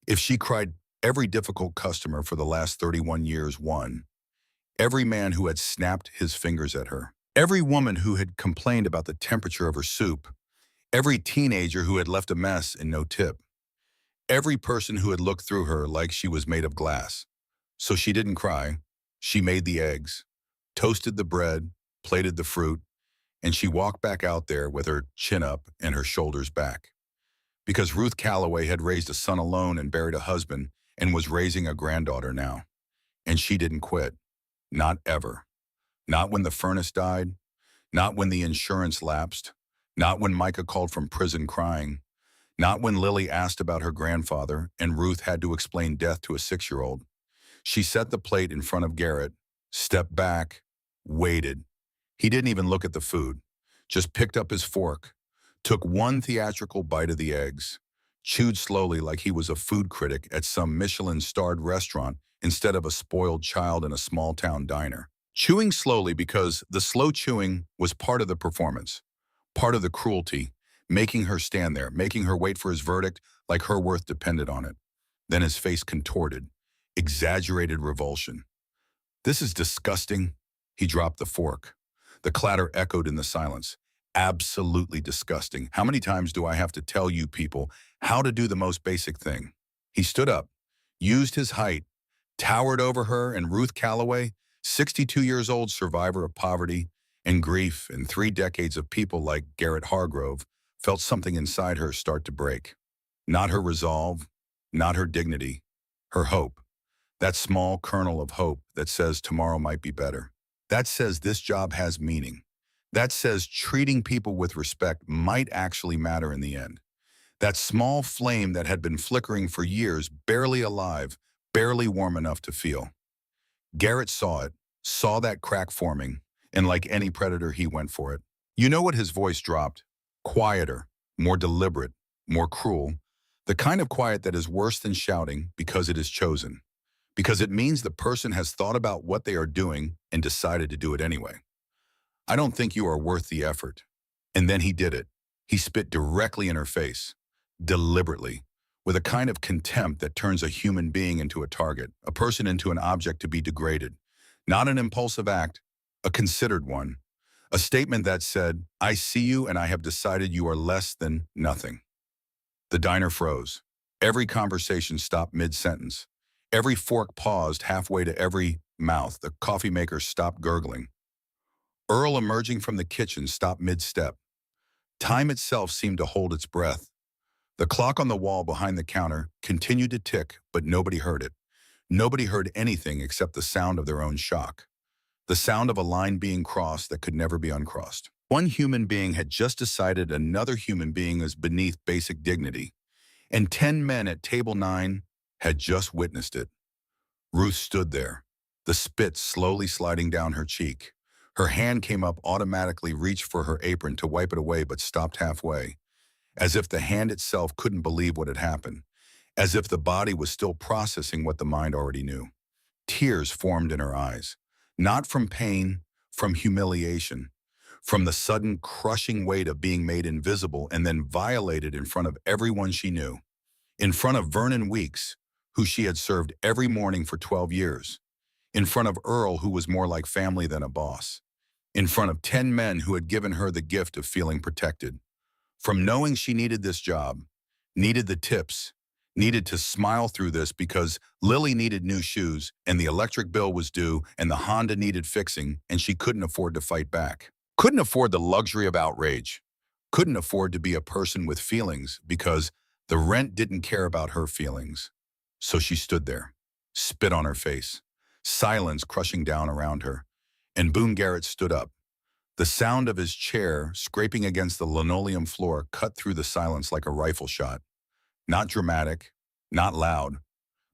If she cried, every difficult customer for the last 31 years won. Every man who had snapped his fingers at her. Every woman who had complained about the temperature of her soup. Every teenager who had left a mess and no tip. Every person who had looked through her like she was made of glass. So she didn't cry. She made the eggs, toasted the bread, plated the fruit, and she walked back out there with her chin up and her shoulders back. Because Ruth Calloway had raised a son alone and buried a husband and was raising a granddaughter now. And she didn't quit. Not ever. Not when the furnace died. Not when the insurance lapsed. Not when Micah called from prison crying. Not when Lily asked about her grandfather and Ruth had to explain death to a 6-year-old. She set the plate in front of Garrett, stepped back, waited. He didn't even look at the food, just picked up his fork, took one theatrical bite of the eggs, chewed slowly like he was a food critic at some Michelin-starred restaurant instead of a spoiled child in a small-town diner. Chewing slowly because the slow chewing was part of the performance, part of the cruelty, making her stand there, making her wait for his verdict like her worth depended on it. Then his face contorted, exaggerated revulsion. This is disgusting. He dropped the fork. The clatter echoed in the silence. Absolutely disgusting. How many times do I have to tell you people how to do the most basic thing? He stood up, used his height, towered over her, and Ruth Calloway, 62 years old, survivor of poverty and grief and 3 decades of people like Garrett Hargrove, felt something inside her start to break. Not her resolve, not her dignity, her hope. That small kernel of hope that says tomorrow might be better. That says this job has meaning. That says treating people with respect might actually matter in the end. That small flame that had been flickering for years, barely alive, barely warm enough to feel. Garrett saw it, saw that crack forming, and like any predator, he went for it. You know what? His voice dropped. Quieter, more deliberate, more cruel. The kind of quiet that is worse than shouting because it is chosen. Because it means the person has thought about what they are doing and decided to do it anyway. I don't think you are worth the effort. And then he did it. He spit directly in her face, deliberately, with a kind of contempt that turns a human being into a target, a person into an object to be degraded. Not an impulsive act, a considered one. A statement that said, I see you and I have decided you are less than nothing. The diner froze. Every conversation stopped mid-sentence. Every fork paused halfway to every mouth. The coffee maker stopped gurgling. Earl, emerging from the kitchen, stopped mid-step. Time itself seemed to hold its breath. The clock on the wall behind the counter continued to tick, but nobody heard it. Nobody heard anything except the sound of their own shock. The sound of a line being crossed that could never be uncrossed. One human being had just decided another human being was beneath basic dignity, and 10 men at table 9 had just witnessed it. Ruth stood there, the spit slowly sliding down her cheek. Her hand came up, automatically reached for her apron to wipe it away, but stopped halfway, as if the hand itself couldn't believe what had happened, as if the body was still processing what the mind already knew. Tears formed in her eyes, not from pain, from humiliation, from the sudden crushing weight of being made invisible and then violated in front of everyone she knew, in front of Vernon Weeks, who she had served every morning for 12 years, in front of Earl, who was more like family than a boss, in front of 10 men who had given her the gift of feeling protected. From knowing she needed this job, needed the tips, needed to smile through this because Lily needed new shoes and the electric bill was due and the Honda needed fixing and she couldn't afford to fight back. Couldn't afford the luxury of outrage. Couldn't afford to be a person with feelings because the rent didn't care about her feelings. So she stood there, spit on her face, silence crushing down around her. And Boone Garrett stood up. The sound of his chair scraping against the linoleum floor cut through the silence like a rifle shot. Not dramatic, not loud,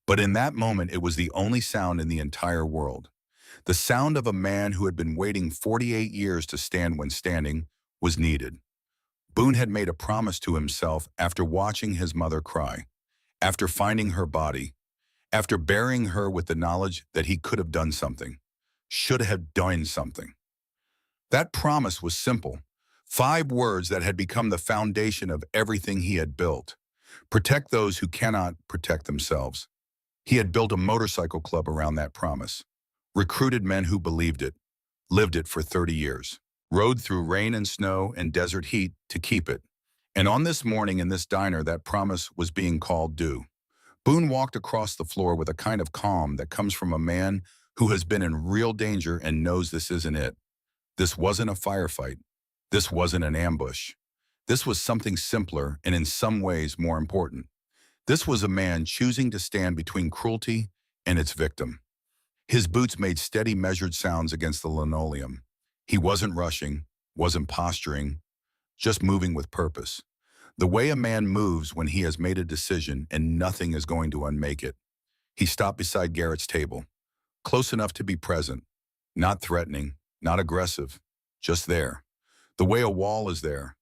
But in that moment, it was the only sound in the entire world. The sound of a man who had been waiting 48 years to stand when standing was needed. Boone had made a promise to himself after watching his mother cry, after finding her body, after burying her with the knowledge that he could have done something, should have done something. That promise was simple. 5 words that had become the foundation of everything he had built. Protect those who cannot protect themselves. He had built a motorcycle club around that promise, recruited men who believed it, lived it for 30 years, rode through rain and snow and desert heat to keep it. And on this morning in this diner, that promise was being called due. Boone walked across the floor with a kind of calm that comes from a man who has been in real danger and knows this isn't it. This wasn't a firefight. This wasn't an ambush. This was something simpler and in some ways more important. This was a man choosing to stand between cruelty and its victim. His boots made steady, measured sounds against the linoleum. He wasn't rushing, wasn't posturing, just moving with purpose. The way a man moves when he has made a decision and nothing is going to unmake it. He stopped beside Garrett's table, close enough to be present, not threatening, not aggressive, just there. The way a wall is there,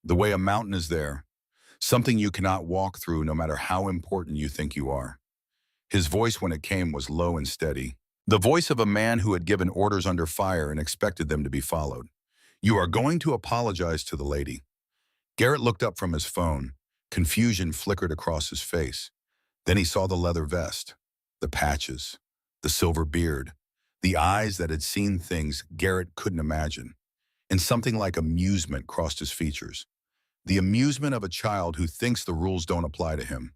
the way a mountain is there, something you cannot walk through no matter how important you think you are. His voice when it came was low and steady, the voice of a man who had given orders under fire and expected them to be followed. You are going to apologize to the lady. Garrett looked up from his phone. Confusion flickered across his face. Then he saw the leather vest, the patches, the silver beard, the eyes that had seen things Garrett couldn't imagine. And something like amusement crossed his features. The amusement of a child who thinks the rules don't apply to him.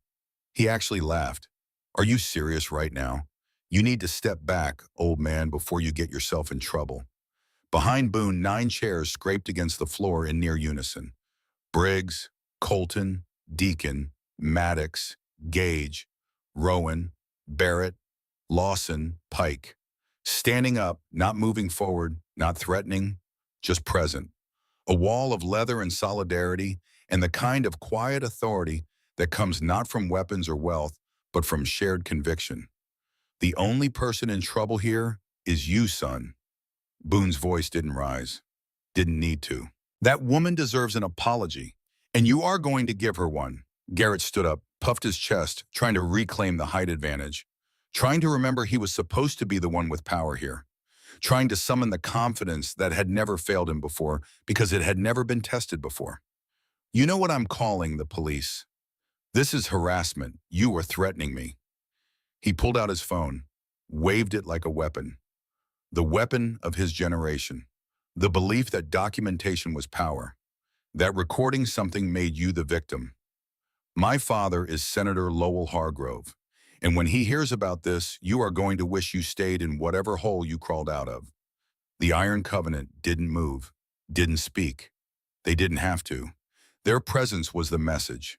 He actually laughed. Are you serious right now? You need to step back, old man, before you get yourself in trouble. Behind Boone, 9 chairs scraped against the floor in near unison. Briggs, Colton, Deacon, Maddox, Gage, Rowan, Barrett, Lawson, Pike. Standing up, not moving forward, not threatening, just present. A wall of leather and solidarity, and the kind of quiet authority that comes not from weapons or wealth, but from shared conviction. The only person in trouble here is you, son. Boone's voice didn't rise. Didn't need to. That woman deserves an apology, and you are going to give her one. Garrett stood up, puffed his chest, trying to reclaim the height advantage, trying to remember he was supposed to be the one with power here, trying to summon the confidence that had never failed him before because it had never been tested before. You know what I'm calling the police? This is harassment. You are threatening me. He pulled out his phone, waved it like a weapon. The weapon of his generation. The belief that documentation was power, that recording something made you the victim. My father is Senator Lowell Hargrove, and when he hears about this, you are going to wish you stayed in whatever hole you crawled out of. The Iron Covenant didn't move, didn't speak. They didn't have to. Their presence was the message.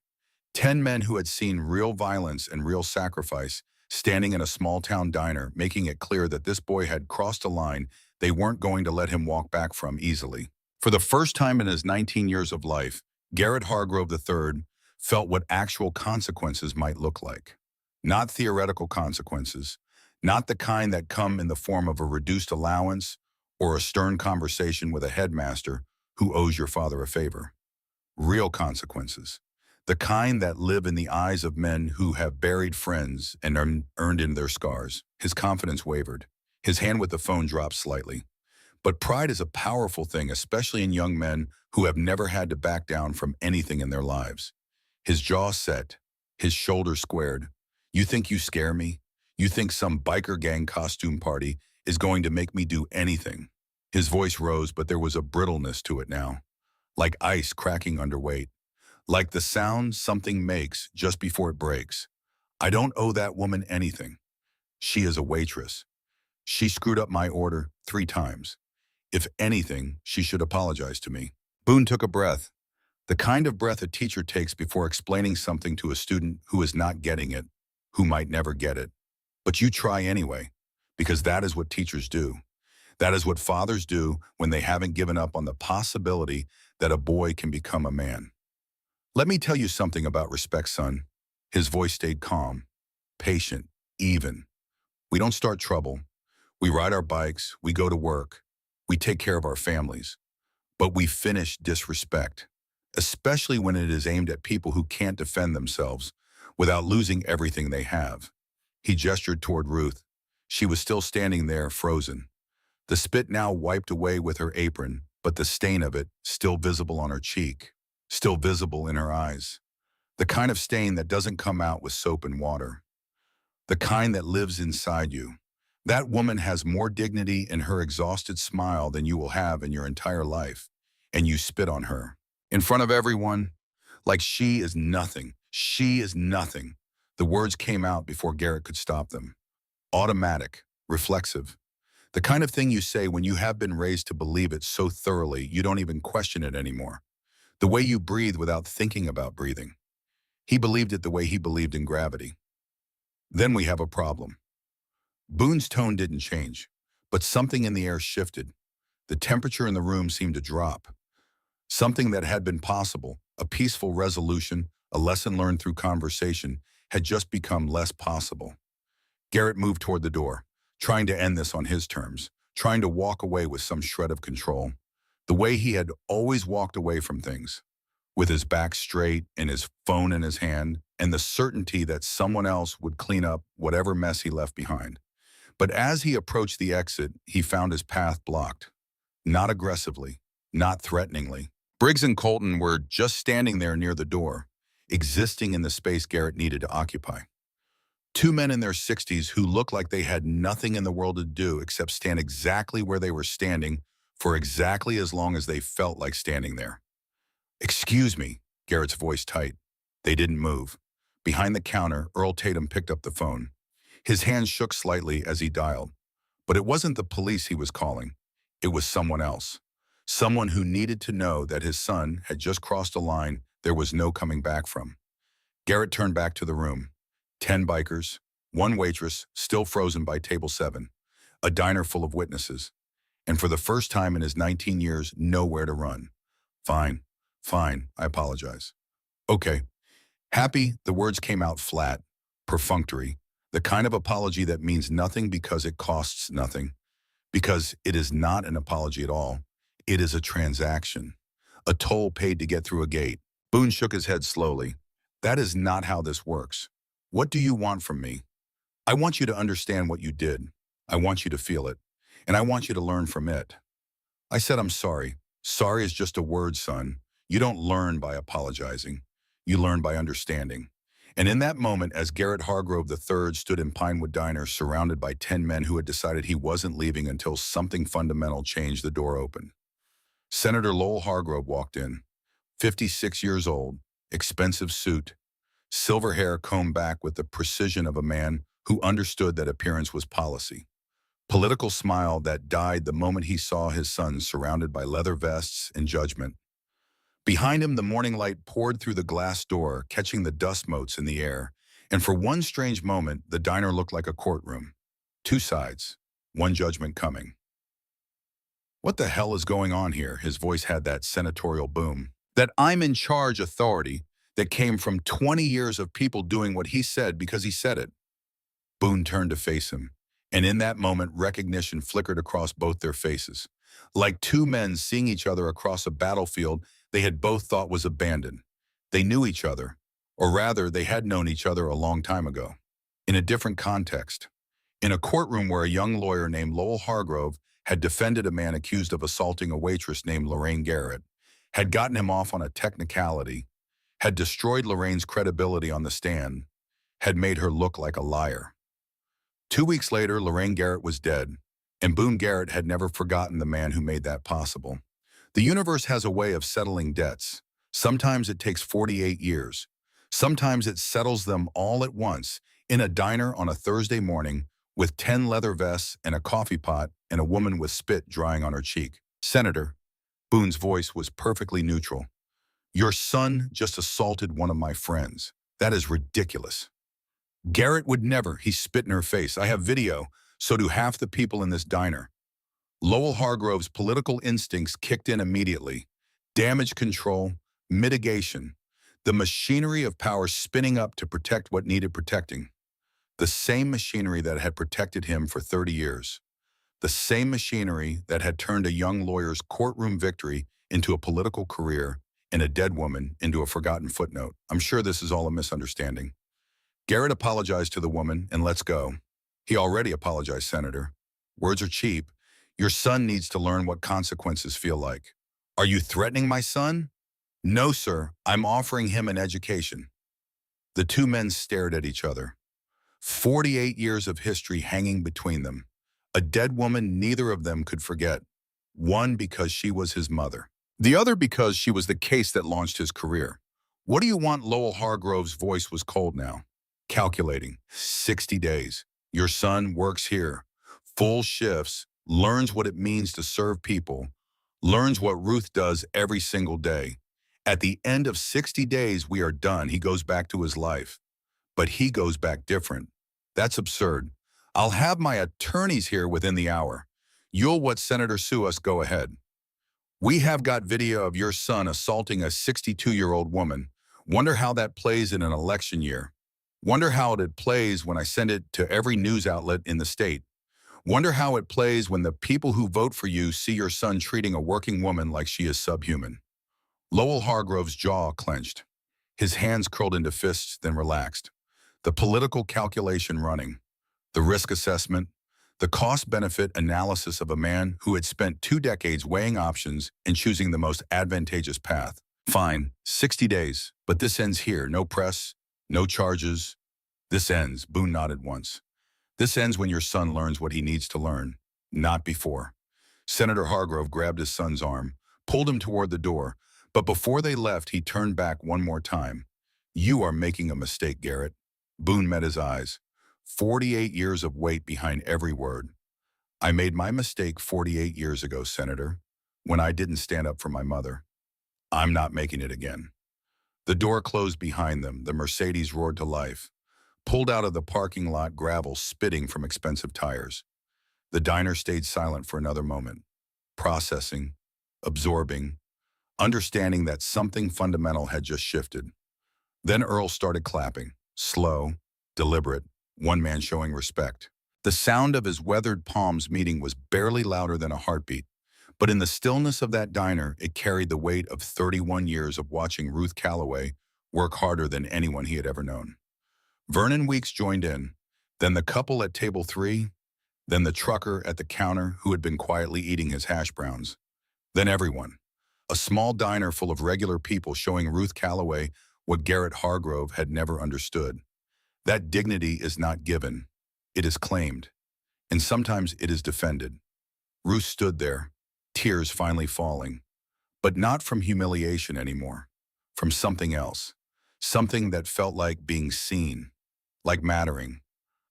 10 men who had seen real violence and real sacrifice standing in a small-town diner, making it clear that this boy had crossed a line they weren't going to let him walk back from easily. For the first time in his 19 years of life, Garrett Hargrove III felt what actual consequences might look like. Not theoretical consequences, not the kind that come in the form of a reduced allowance or a stern conversation with a headmaster who owes your father a favor. Real consequences. The kind that live in the eyes of men who have buried friends and earned in their scars. His confidence wavered. His hand with the phone dropped slightly. But pride is a powerful thing, especially in young men who have never had to back down from anything in their lives. His jaw set, his shoulders squared. You think you scare me? You think some biker gang costume party is going to make me do anything? His voice rose, but there was a brittleness to it now, like ice cracking under weight. Like the sound something makes just before it breaks. I don't owe that woman anything. She is a waitress. She screwed up my order 3 times. If anything, she should apologize to me. Boone took a breath, the kind of breath a teacher takes before explaining something to a student who is not getting it, who might never get it. But you try anyway, because that is what teachers do. That is what fathers do when they haven't given up on the possibility that a boy can become a man. Let me tell you something about respect, son. His voice stayed calm, patient, even. We don't start trouble. We ride our bikes, we go to work, we take care of our families, but we finish disrespect, especially when it is aimed at people who can't defend themselves without losing everything they have. He gestured toward Ruth. She was still standing there, frozen. The spit now wiped away with her apron, but the stain of it still visible on her cheek, still visible in her eyes. The kind of stain that doesn't come out with soap and water. The kind that lives inside you. That woman has more dignity in her exhausted smile than you will have in your entire life, and you spit on her. In front of everyone, like she is nothing. She is nothing. The words came out before Garrett could stop them. Automatic, reflexive. The kind of thing you say when you have been raised to believe it so thoroughly you don't even question it anymore. The way you breathe without thinking about breathing. He believed it the way he believed in gravity. Then we have a problem. Boone's tone didn't change, but something in the air shifted. The temperature in the room seemed to drop. Something that had been possible, a peaceful resolution, a lesson learned through conversation, had just become less possible. Garrett moved toward the door, trying to end this on his terms, trying to walk away with some shred of control, the way he had always walked away from things, with his back straight and his phone in his hand, and the certainty that someone else would clean up whatever mess he left behind. But as he approached the exit, he found his path blocked. Not aggressively, not threateningly. Briggs and Colton were just standing there near the door, existing in the space Garrett needed to occupy. Two men in their 60s who looked like they had nothing in the world to do except stand exactly where they were standing for exactly as long as they felt like standing there. "Excuse me," Garrett's voice tight. They didn't move. Behind the counter, Earl Tatum picked up the phone. His hand shook slightly as he dialed. But it wasn't the police he was calling. It was someone else. Someone who needed to know that his son had just crossed a line there was no coming back from. Garrett turned back to the room. 10 bikers, one waitress still frozen by table 7, a diner full of witnesses, and for the first time in his 19 years, nowhere to run. "Fine, fine, I apologize." "Okay." Happy, the words came out flat, perfunctory, the kind of apology that means nothing because it costs nothing, because it is not an apology at all. It is a transaction, a toll paid to get through a gate. Boone shook his head slowly. "That is not how this works. What do you want from me? I want you to understand what you did. I want you to feel it. And I want you to learn from it." I said, "I'm sorry. Sorry is just a word, son. You don't learn by apologizing. You learn by understanding." And in that moment, as Garrett Hargrove III stood in Pinewood Diner surrounded by 10 men who had decided he wasn't leaving until something fundamental changed, the door opened. Senator Lowell Hargrove walked in, 56 years old, expensive suit, silver hair combed back with the precision of a man who understood that appearance was policy. Political smile that died the moment he saw his son surrounded by leather vests and judgment. Behind him, the morning light poured through the glass door, catching the dust motes in the air, and for one strange moment, the diner looked like a courtroom. Two sides, one judgment coming. "What the hell is going on here?" His voice had that senatorial boom. That I'm in charge authority that came from 20 years of people doing what he said because he said it. Boone turned to face him, and in that moment, recognition flickered across both their faces. Like two men seeing each other across a battlefield they had both thought was abandoned. They knew each other, or rather, they had known each other a long time ago. In a different context. In a courtroom where a young lawyer named Lowell Hargrove had defended a man accused of assaulting a waitress named Lorraine Garrett, had gotten him off on a technicality, had destroyed Lorraine's credibility on the stand, had made her look like a liar. 2 weeks later, Lorraine Garrett was dead, and Boone Garrett had never forgotten the man who made that possible. The universe has a way of settling debts. Sometimes it takes 48 years. Sometimes it settles them all at once in a diner on a Thursday morning with 10 leather vests and a coffee pot and a woman with spit drying on her cheek. "Senator," Boone's voice was perfectly neutral, "your son just assaulted one of my friends. That is ridiculous." "Garrett would never," he spit in her face. "I have video, so do half the people in this diner." Lowell Hargrove's political instincts kicked in immediately. Damage control, mitigation, the machinery of power spinning up to protect what needed protecting. The same machinery that had protected him for 30 years. The same machinery that had turned a young lawyer's courtroom victory into a political career and a dead woman into a forgotten footnote. I'm sure this is all a misunderstanding. Garrett apologized to the woman and let's go. He already apologized, Senator. Words are cheap. Your son needs to learn what consequences feel like. Are you threatening my son? No, sir. I'm offering him an education. The two men stared at each other. 48 years of history hanging between them. A dead woman neither of them could forget. One because she was his mother. The other because she was the case that launched his career. What do you want? Lowell Hargrove's voice was cold now. Calculating. 60 days. Your son works here. Full shifts. Learns what it means to serve people. Learns what Ruth does every single day. At the end of 60 days, we are done. He goes back to his life. But he goes back different. That's absurd. I'll have my attorneys here within the hour. You'll what Senator sue us, go ahead. We have got video of your son assaulting a 62-year-old woman. Wonder how that plays in an election year. Wonder how it plays when I send it to every news outlet in the state. Wonder how it plays when the people who vote for you see your son treating a working woman like she is subhuman. Lowell Hargrove's jaw clenched. His hands curled into fists, then relaxed. The political calculation running, the risk assessment, the cost-benefit analysis of a man who had spent 2 decades weighing options and choosing the most advantageous path. Fine, 60 days, but this ends here. No press, no charges. This ends, Boone nodded once. This ends when your son learns what he needs to learn, not before. Senator Hargrove grabbed his son's arm, pulled him toward the door, but before they left, he turned back one more time. You are making a mistake, Garrett. Boone met his eyes. 48 years of weight behind every word. I made my mistake 48 years ago, Senator, when I didn't stand up for my mother. I'm not making it again. The door closed behind them. The Mercedes roared to life, pulled out of the parking lot, gravel spitting from expensive tires. The diner stayed silent for another moment, processing, absorbing, understanding that something fundamental had just shifted. Then Earl started clapping, slow, deliberate, one man showing respect. The sound of his weathered palms meeting was barely louder than a heartbeat, but in the stillness of that diner, it carried the weight of 31 years of watching Ruth Calloway work harder than anyone he had ever known. Vernon Weeks joined in, then the couple at table 3, then the trucker at the counter who had been quietly eating his hash browns, then everyone. A small diner full of regular people showing Ruth Calloway what Garrett Hargrove had never understood. That dignity is not given, it is claimed, and sometimes it is defended. Ruth stood there, tears finally falling, but not from humiliation anymore, from something else, something that felt like being seen, like mattering,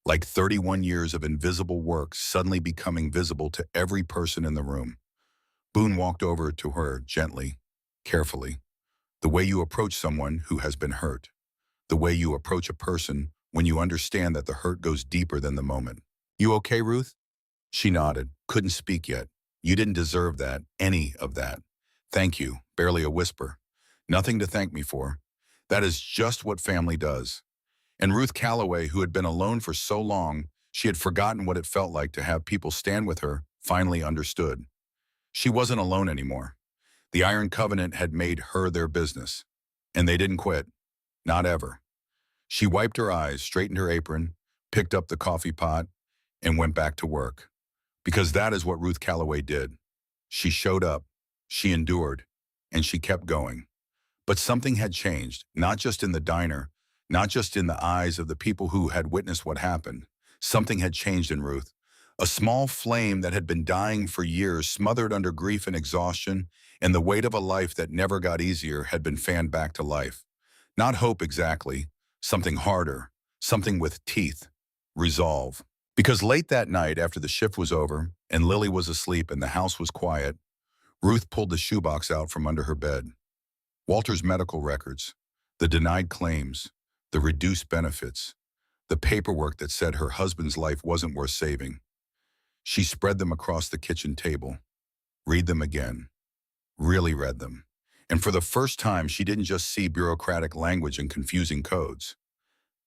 like 31 years of invisible work suddenly becoming visible to every person in the room. Boone walked over to her gently, carefully, the way you approach someone who has been hurt, the way you approach a person when you understand that the hurt goes deeper than the moment. You okay, Ruth? She nodded, couldn't speak yet. You didn't deserve that, any of that. Thank you, barely a whisper. Nothing to thank me for. That is just what family does. And Ruth Calloway, who had been alone for so long, she had forgotten what it felt like to have people stand with her, finally understood. She wasn't alone anymore. The Iron Covenant had made her their business. And they didn't quit. Not ever. She wiped her eyes, straightened her apron, picked up the coffee pot, and went back to work. Because that is what Ruth Calloway did. She showed up, she endured, and she kept going. But something had changed, not just in the diner, not just in the eyes of the people who had witnessed what happened. Something had changed in Ruth. A small flame that had been dying for years, smothered under grief and exhaustion, and the weight of a life that never got easier had been fanned back to life. Not hope exactly, something harder, something with teeth, resolve. Because late that night, after the shift was over, and Lily was asleep and the house was quiet, Ruth pulled the shoebox out from under her bed. Walter's medical records, the denied claims, the reduced benefits, the paperwork that said her husband's life wasn't worth saving. She spread them across the kitchen table. Read them again. Really read them. And for the first time, she didn't just see bureaucratic language and confusing codes.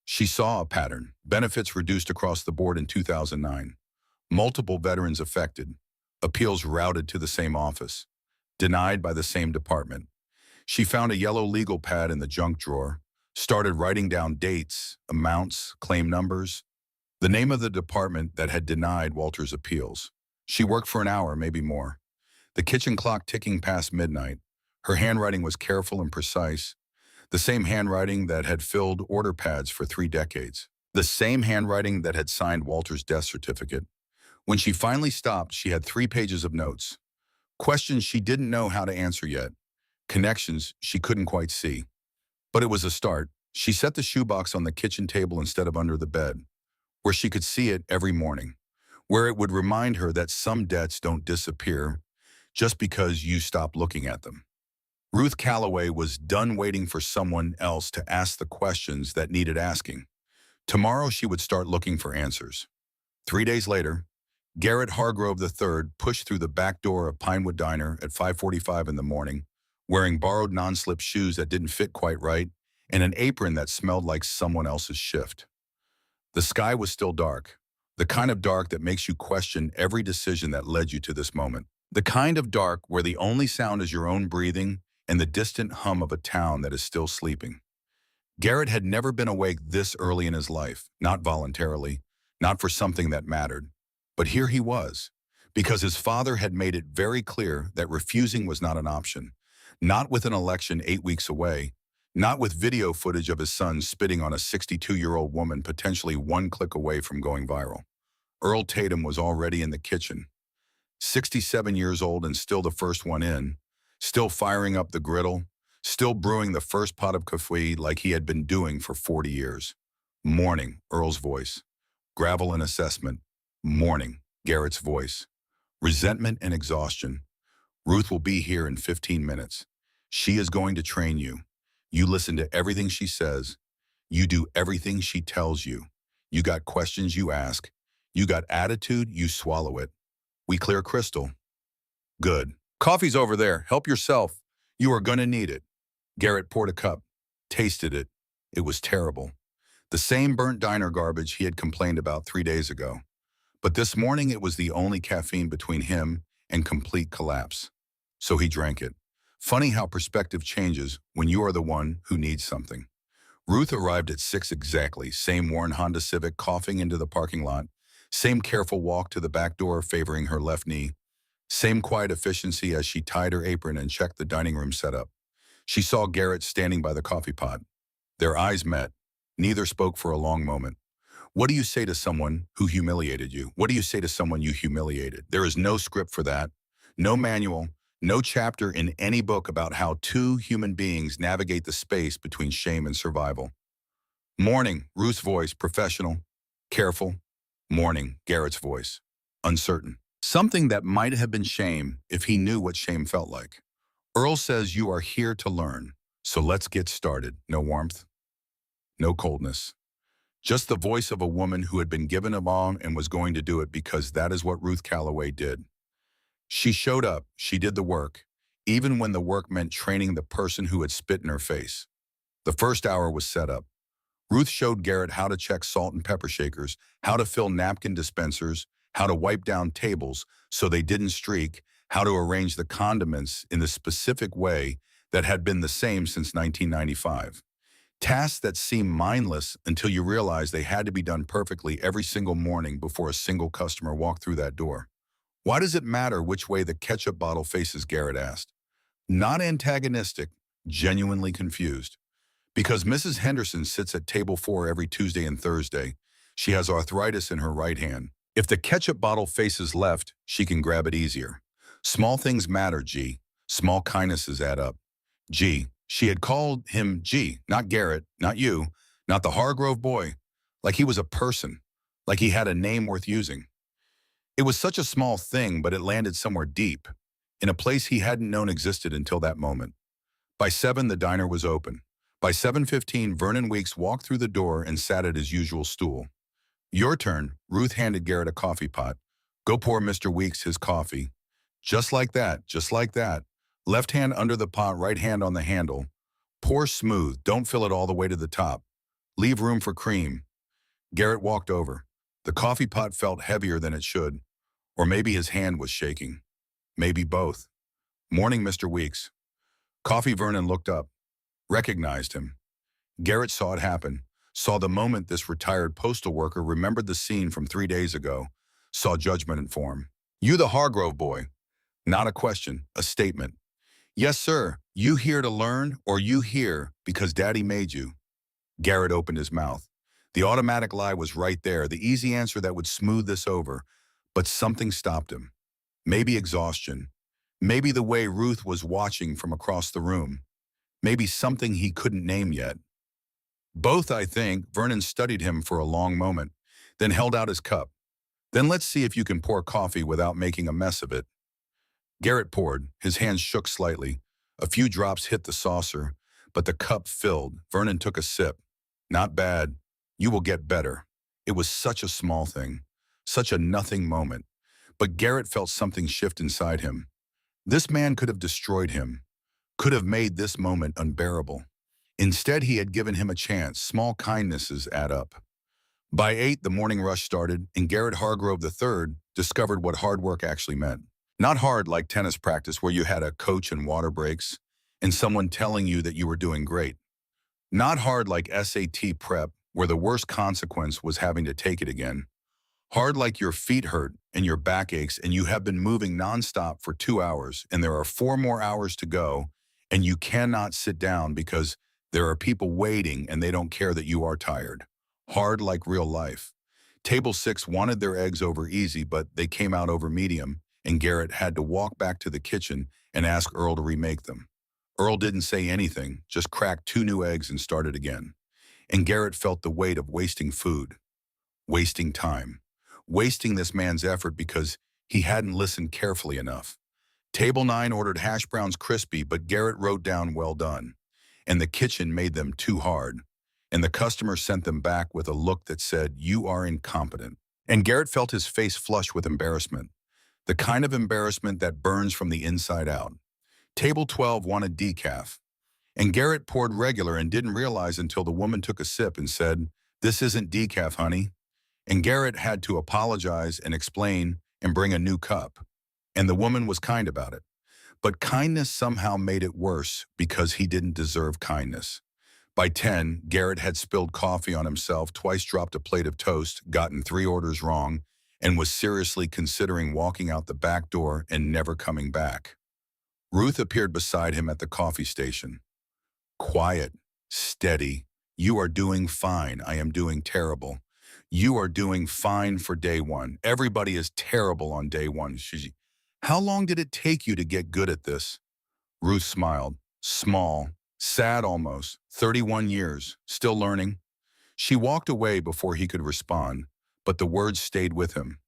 She saw a pattern. Benefits reduced across the board in 2009. Multiple veterans affected. Appeals routed to the same office. Denied by the same department. She found a yellow legal pad in the junk drawer, started writing down dates, amounts, claim numbers, the name of the department that had denied Walter's appeals. She worked for an hour, maybe more. The kitchen clock ticking past midnight. Her handwriting was careful and precise, the same handwriting that had filled order pads for 3 decades. The same handwriting that had signed Walter's death certificate. When she finally stopped, she had 3 pages of notes. Questions she didn't know how to answer yet. Connections she couldn't quite see. But it was a start. She set the shoebox on the kitchen table instead of under the bed, where she could see it every morning, where it would remind her that some debts don't disappear just because you stop looking at them. Ruth Calloway was done waiting for someone else to ask the questions that needed asking. Tomorrow she would start looking for answers. 3 days later, Garrett Hargrove III pushed through the back door of Pinewood Diner at 5:45 in the morning, wearing borrowed non-slip shoes that didn't fit quite right and an apron that smelled like someone else's shift. The sky was still dark, the kind of dark that makes you question every decision that led you to this moment. The kind of dark where the only sound is your own breathing and the distant hum of a town that is still sleeping. Garrett had never been awake this early in his life, not voluntarily, not for something that mattered. But here he was, because his father had made it very clear that refusing was not an option, not with an election 8 weeks away, not with video footage of his son spitting on a 62-year-old woman potentially 1 click away from going viral. Earl Tatum was already in the kitchen, 67 years old and still the first one in, still firing up the griddle, still brewing the first pot of coffee like he had been doing for 40 years. Morning, Earl's voice. Gravel and assessment. Morning, Garrett's voice. Resentment and exhaustion. Ruth will be here in 15 minutes. She is going to train you. You listen to everything she says. You do everything she tells you. You got questions, you ask. You got attitude, you swallow it. We clear crystal. Good. Coffee's over there. Help yourself. You are gonna need it. Garrett poured a cup, tasted it. It was terrible. The same burnt diner garbage he had complained about 3 days ago. But this morning it was the only caffeine between him and complete collapse. So he drank it. Funny how perspective changes when you are the one who needs something. Ruth arrived at 6 exactly, same worn Honda Civic coughing into the parking lot, same careful walk to the back door favoring her left knee, same quiet efficiency as she tied her apron and checked the dining room setup. She saw Garrett standing by the coffee pot. Their eyes met. Neither spoke for a long moment. What do you say to someone who humiliated you? What do you say to someone you humiliated? There is no script for that, no manual, no chapter in any book about how 2 human beings navigate the space between shame and survival. Morning, Ruth's voice, professional, careful. Morning, Garrett's voice, uncertain. Something that might have been shame if he knew what shame felt like. Earl says you are here to learn, so let's get started. No warmth, no coldness. Just the voice of a woman who had been given a mom and was going to do it because that is what Ruth Calloway did. She showed up, she did the work, even when the work meant training the person who had spit in her face. The first hour was set up. Ruth showed Garrett how to check salt and pepper shakers, how to fill napkin dispensers, how to wipe down tables so they didn't streak, how to arrange the condiments in the specific way that had been the same since 1995. Tasks that seem mindless until you realize they had to be done perfectly every single morning before a single customer walked through that door. Why does it matter which way the ketchup bottle faces, Garrett asked. Not antagonistic, genuinely confused. Because Mrs. Henderson sits at table 4 every Tuesday and Thursday. She has arthritis in her right hand. If the ketchup bottle faces left, she can grab it easier. Small things matter, G. Small kindnesses add up. G. She had called him G, not Garrett, not you, not the Hargrove boy, like he was a person, like he had a name worth using. It was such a small thing, but it landed somewhere deep, in a place he hadn't known existed until that moment. By 7, the diner was open. By 7:15, Vernon Weeks walked through the door and sat at his usual stool. Your turn, Ruth handed Garrett a coffee pot. Go pour Mr. Weeks his coffee. Just like that, just like that. Left hand under the pot, right hand on the handle. Pour smooth, don't fill it all the way to the top. Leave room for cream. Garrett walked over. The coffee pot felt heavier than it should, or maybe his hand was shaking. Maybe both. Morning, Mr. Weeks. Coffee Vernon looked up, recognized him. Garrett saw it happen, saw the moment this retired postal worker remembered the scene from 3 days ago, saw judgment in form. You the Hargrove boy. Not a question, a statement. Yes, sir. You here to learn, or you here because Daddy made you? Garrett opened his mouth. The automatic lie was right there, the easy answer that would smooth this over. But something stopped him. Maybe exhaustion. Maybe the way Ruth was watching from across the room. Maybe something he couldn't name yet. Both, I think. Vernon studied him for a long moment, then held out his cup. Then let's see if you can pour coffee without making a mess of it. Garrett poured. His hands shook slightly. A few drops hit the saucer, but the cup filled. Vernon took a sip. Not bad. You will get better. It was such a small thing, such a nothing moment. But Garrett felt something shift inside him. This man could have destroyed him, could have made this moment unbearable. Instead, he had given him a chance. Small kindnesses add up. By 8, the morning rush started, and Garrett Hargrove III discovered what hard work actually meant. Not hard like tennis practice where you had a coach and water breaks, and someone telling you that you were doing great. Not hard like SAT prep, where the worst consequence was having to take it again. Hard like your feet hurt and your back aches and you have been moving nonstop for 2 hours and there are 4 more hours to go and you cannot sit down because there are people waiting and they don't care that you are tired. Hard like real life. Table 6 wanted their eggs over easy, but they came out over medium, and Garrett had to walk back to the kitchen and ask Earl to remake them. Earl didn't say anything, just cracked 2 new eggs and started again. And Garrett felt the weight of wasting food, wasting time, wasting this man's effort because he hadn't listened carefully enough. Table 9 ordered hash browns crispy, but Garrett wrote down well done. And the kitchen made them too hard. And the customer sent them back with a look that said, you are incompetent. And Garrett felt his face flush with embarrassment, the kind of embarrassment that burns from the inside out. Table 12 wanted decaf. And Garrett poured regular and didn't realize until the woman took a sip and said, this isn't decaf, honey. And Garrett had to apologize and explain and bring a new cup. And the woman was kind about it. But kindness somehow made it worse because he didn't deserve kindness. By 10, Garrett had spilled coffee on himself, twice dropped a plate of toast, gotten 3 orders wrong, and was seriously considering walking out the back door and never coming back. Ruth appeared beside him at the coffee station. Quiet, steady. You are doing fine. I am doing terrible. You are doing fine for day 1. Everybody is terrible on day 1. How long did it take you to get good at this? Ruth smiled, small, sad almost, 31 years, still learning. She walked away before he could respond, but the words stayed with him.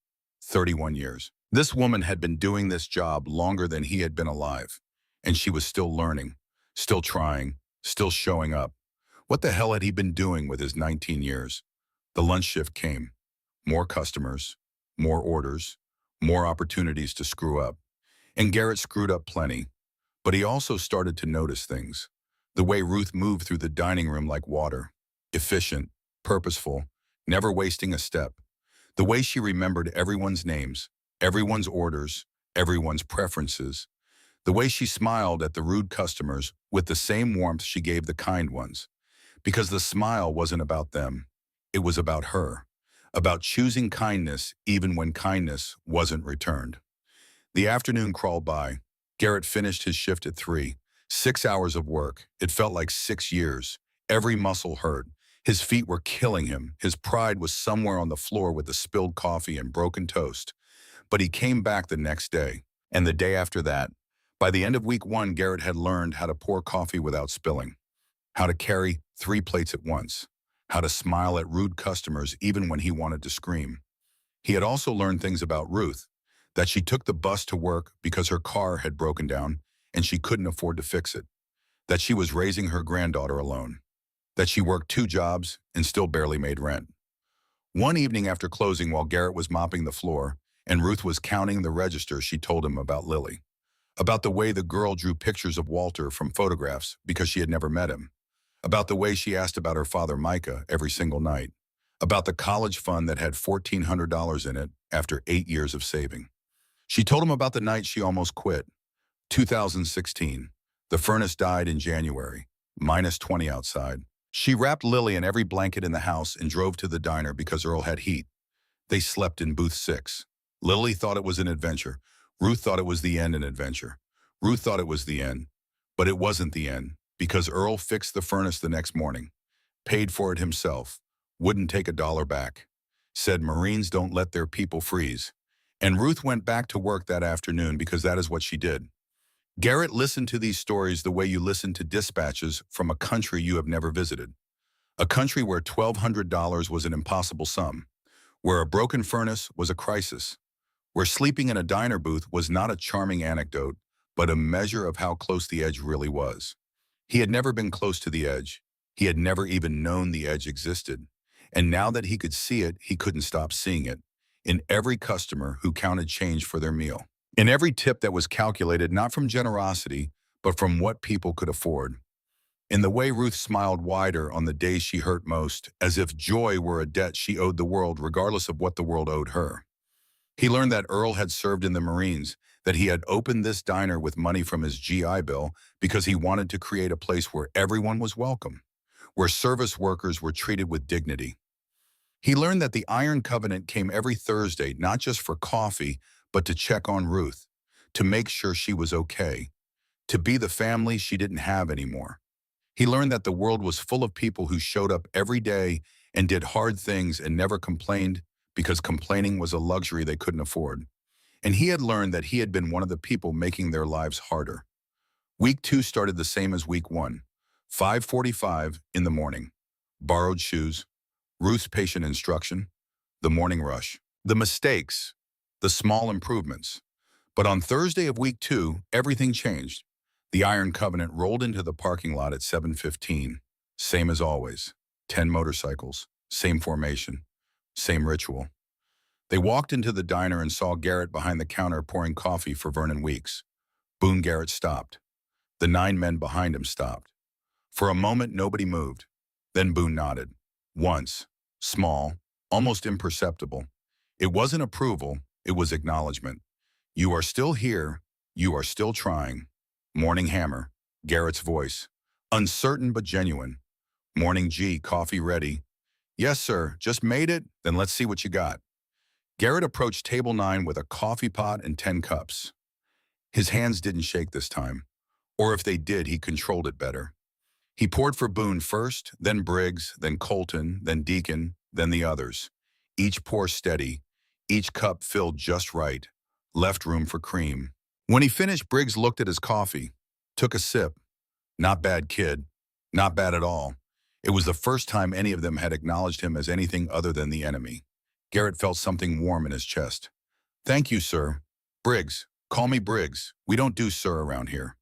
31 years. This woman had been doing this job longer than he had been alive, and she was still learning, still trying, still showing up. What the hell had he been doing with his 19 years? The lunch shift came. More customers, more orders, more opportunities to screw up. And Garrett screwed up plenty. But he also started to notice things. The way Ruth moved through the dining room like water. Efficient, purposeful, never wasting a step. The way she remembered everyone's names, everyone's orders, everyone's preferences. The way she smiled at the rude customers with the same warmth she gave the kind ones. Because the smile wasn't about them. It was about her. About choosing kindness even when kindness wasn't returned. The afternoon crawled by. Garrett finished his shift at 3. 6 hours of work. It felt like 6 years. Every muscle hurt. His feet were killing him. His pride was somewhere on the floor with the spilled coffee and broken toast. But he came back the next day, and the day after that. By the end of week 1, Garrett had learned how to pour coffee without spilling, how to carry 3 plates at once, how to smile at rude customers even when he wanted to scream. He had also learned things about Ruth, that she took the bus to work because her car had broken down and she couldn't afford to fix it, that she was raising her granddaughter alone, that she worked 2 jobs and still barely made rent. One evening after closing, while Garrett was mopping the floor and Ruth was counting the register, she told him about Lily, about the way the girl drew pictures of Walter from photographs because she had never met him, about the way she asked about her father Micah every single night, about the college fund that had $1,400 in it after 8 years of saving. She told him about the night she almost quit, 2016. The furnace died in January, -20 outside. She wrapped Lily in every blanket in the house and drove to the diner because Earl had heat. They slept in booth 6. Lily thought it was an adventure. Ruth thought it was the end an adventure. Ruth thought it was the end, but it wasn't the end because Earl fixed the furnace the next morning, paid for it himself, wouldn't take a dollar back, said Marines don't let their people freeze. And Ruth went back to work that afternoon because that is what she did. Garrett listened to these stories the way you listen to dispatches from a country you have never visited. A country where $1,200 was an impossible sum, where a broken furnace was a crisis, where sleeping in a diner booth was not a charming anecdote, but a measure of how close the edge really was. He had never been close to the edge. He had never even known the edge existed. And now that he could see it, he couldn't stop seeing it in every customer who counted change for their meal, in every tip that was calculated not from generosity, but from what people could afford, in the way Ruth smiled wider on the days she hurt most, as if joy were a debt she owed the world regardless of what the world owed her. He learned that Earl had served in the Marines, that he had opened this diner with money from his GI Bill because he wanted to create a place where everyone was welcome, where service workers were treated with dignity. He learned that the Iron Covenant came every Thursday, not just for coffee, but to check on Ruth, to make sure she was okay, to be the family she didn't have anymore. He learned that the world was full of people who showed up every day and did hard things and never complained because complaining was a luxury they couldn't afford. And he had learned that he had been one of the people making their lives harder. Week 2 started the same as week 1, 5:45 in the morning. Borrowed shoes, Ruth's patient instruction, the morning rush, the mistakes, the small improvements. But on Thursday of week 2, everything changed. The Iron Covenant rolled into the parking lot at 7:15. Same as always. 10 motorcycles, same formation, same ritual. They walked into the diner and saw Garrett behind the counter pouring coffee for Vernon Weeks. Boone Garrett stopped. The 9 men behind him stopped. For a moment, nobody moved. Then Boone nodded. Once. Small. Almost imperceptible. It wasn't approval. It was acknowledgement. You are still here. You are still trying. Morning Hammer. Garrett's voice. Uncertain but genuine. Morning G. Coffee ready. Yes, sir. Just made it? Then let's see what you got. Garrett approached table 9 with a coffee pot and 10 cups. His hands didn't shake this time. Or if they did, he controlled it better. He poured for Boone first, then Briggs, then Colton, then Deacon, then the others. Each pour steady, each cup filled just right, left room for cream. When he finished, Briggs looked at his coffee, took a sip. Not bad, kid. Not bad at all. It was the first time any of them had acknowledged him as anything other than the enemy. Garrett felt something warm in his chest. Thank you, sir. Briggs. Call me Briggs. We don't do sir around here.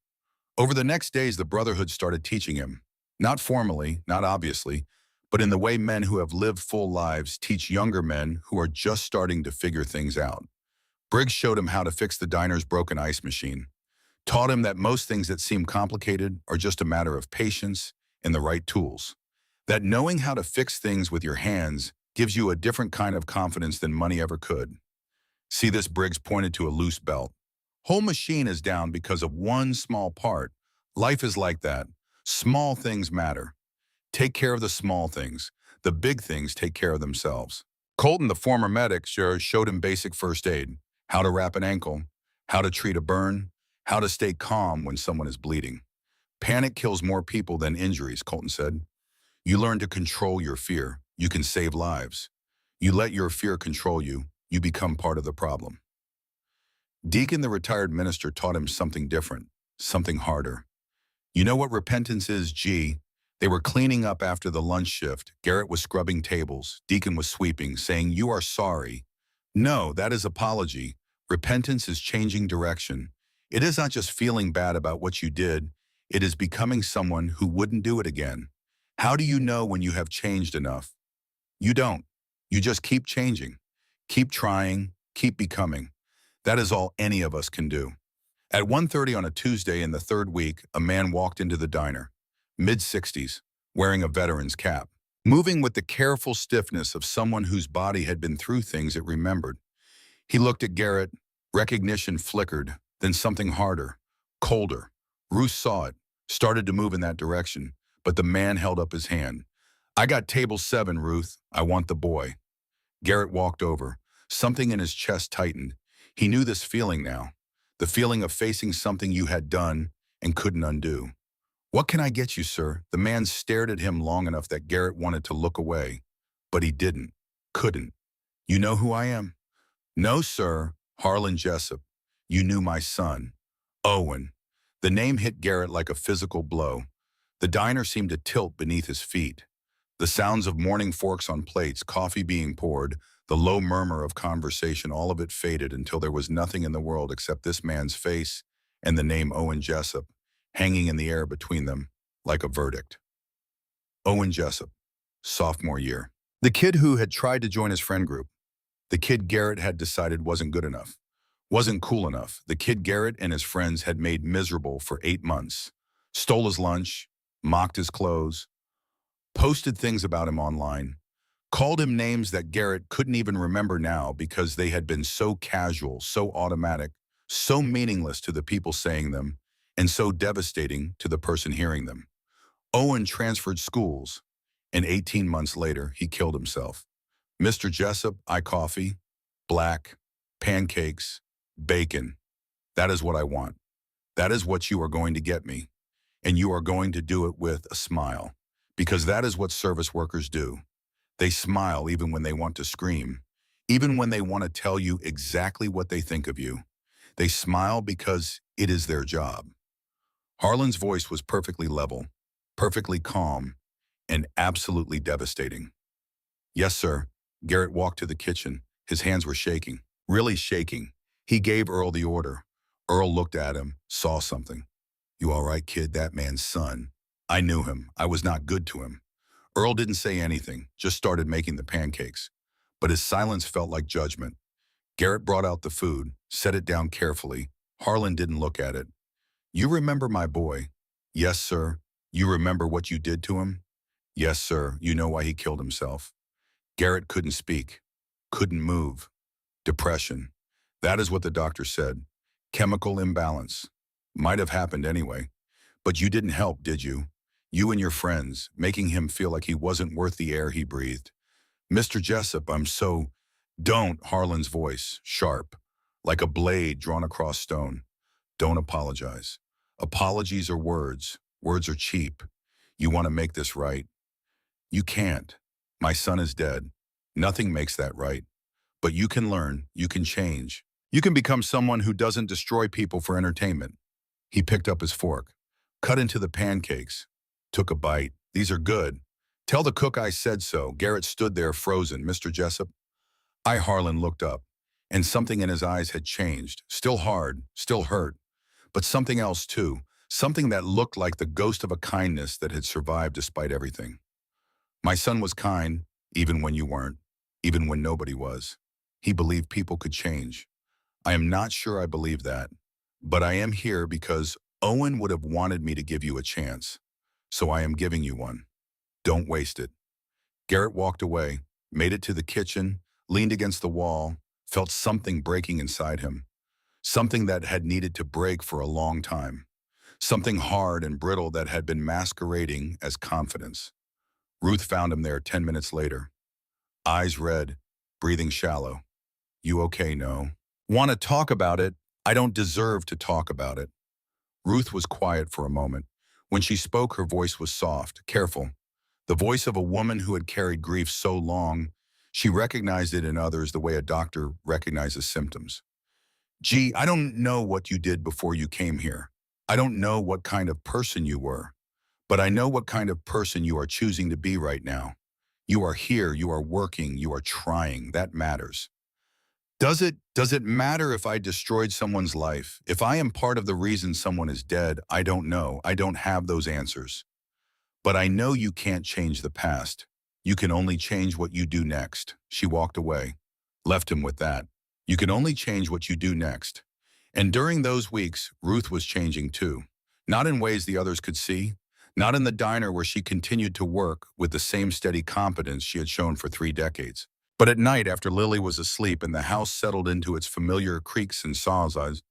Over the next days, the Brotherhood started teaching him. Not formally, not obviously, but in the way men who have lived full lives teach younger men who are just starting to figure things out. Briggs showed him how to fix the diner's broken ice machine, taught him that most things that seem complicated are just a matter of patience and the right tools, that knowing how to fix things with your hands gives you a different kind of confidence than money ever could. See this? Briggs pointed to a loose belt. Whole machine is down because of one small part. Life is like that. Small things matter. Take care of the small things. The big things take care of themselves. Colton, the former medic, showed him basic first aid, how to wrap an ankle, how to treat a burn, how to stay calm when someone is bleeding. Panic kills more people than injuries, Colton said. You learn to control your fear. You can save lives. You let your fear control you. You become part of the problem. Deacon, the retired minister, taught him something different, something harder. You know what repentance is, G? They were cleaning up after the lunch shift. Garrett was scrubbing tables. Deacon was sweeping, saying, you are sorry. No, that is apology. Repentance is changing direction. It is not just feeling bad about what you did. It is becoming someone who wouldn't do it again. How do you know when you have changed enough? You don't. You just keep changing. Keep trying. Keep becoming. That is all any of us can do. At 1:30 on a Tuesday in the third week, a man walked into the diner. Mid-60s, wearing a veteran's cap, moving with the careful stiffness of someone whose body had been through things it remembered. He looked at Garrett. Recognition flickered, then something harder, colder. Ruth saw it, started to move in that direction, but the man held up his hand. I got table 7, Ruth. I want the boy. Garrett walked over. Something in his chest tightened. He knew this feeling now, the feeling of facing something you had done and couldn't undo. What can I get you, sir? The man stared at him long enough that Garrett wanted to look away, but he didn't, couldn't. You know who I am? No, sir. Harlan Jessup. You knew my son. Owen. The name hit Garrett like a physical blow. The diner seemed to tilt beneath his feet. The sounds of morning forks on plates, coffee being poured, the low murmur of conversation, all of it faded until there was nothing in the world except this man's face and the name Owen Jessup, hanging in the air between them like a verdict. Owen Jessup, sophomore year. The kid who had tried to join his friend group. The kid Garrett had decided wasn't good enough, wasn't cool enough. The kid Garrett and his friends had made miserable for 8 months. Stole his lunch, mocked his clothes, posted things about him online, called him names that Garrett couldn't even remember now because they had been so casual, so automatic, so meaningless to the people saying them, and so devastating to the person hearing them. Owen transferred schools, and 18 months later, he killed himself. Mr. Jessup, I coffee, black, pancakes, bacon. That is what I want. That is what you are going to get me. And you are going to do it with a smile. Because that is what service workers do. They smile even when they want to scream, even when they want to tell you exactly what they think of you. They smile because it is their job. Harlan's voice was perfectly level, perfectly calm, and absolutely devastating. Yes, sir. Garrett walked to the kitchen. His hands were shaking, really shaking. He gave Earl the order. Earl looked at him, saw something. You all right, kid? That man's son. I knew him. I was not good to him. Earl didn't say anything, just started making the pancakes. But his silence felt like judgment. Garrett brought out the food, set it down carefully. Harlan didn't look at it. You remember my boy? Yes, sir. You remember what you did to him? Yes, sir. You know why he killed himself. Garrett couldn't speak, couldn't move. Depression. That is what the doctor said. Chemical imbalance. Might have happened anyway. But you didn't help, did you? You and your friends, making him feel like he wasn't worth the air he breathed. Mr. Jessup, I'm so... Don't, Harlan's voice, sharp, like a blade drawn across stone. Don't apologize. Apologies are words. Words are cheap. You want to make this right. You can't. My son is dead. Nothing makes that right. But you can learn. You can change. You can become someone who doesn't destroy people for entertainment. He picked up his fork, cut into the pancakes, took a bite. These are good. Tell the cook I said so. Garrett stood there frozen. Mr. Jessup? Harlan looked up, and something in his eyes had changed. Still hard, still hurt, but something else too. Something that looked like the ghost of a kindness that had survived despite everything. My son was kind, even when you weren't, even when nobody was. He believed people could change. I am not sure I believe that, but I am here because Owen would have wanted me to give you a chance. So I am giving you one. Don't waste it. Garrett walked away, made it to the kitchen, leaned against the wall, felt something breaking inside him. Something that had needed to break for a long time. Something hard and brittle that had been masquerading as confidence. Ruth found him there 10 minutes later. Eyes red, breathing shallow. You okay, no? Want to talk about it? I don't deserve to talk about it. Ruth was quiet for a moment. When she spoke, her voice was soft, careful. The voice of a woman who had carried grief so long, she recognized it in others the way a doctor recognizes symptoms. Gee, I don't know what you did before you came here. I don't know what kind of person you were, but I know what kind of person you are choosing to be right now. You are here, you are working, you are trying. That matters. Does it matter if I destroyed someone's life? If I am part of the reason someone is dead, I don't know. I don't have those answers. But I know you can't change the past. You can only change what you do next. She walked away, left him with that. You can only change what you do next. And during those weeks, Ruth was changing too. Not in ways the others could see, Not in the diner where she continued to work with the same steady competence she had shown for 3 decades. But at night, after Lily was asleep and the house settled into its familiar creaks and saws,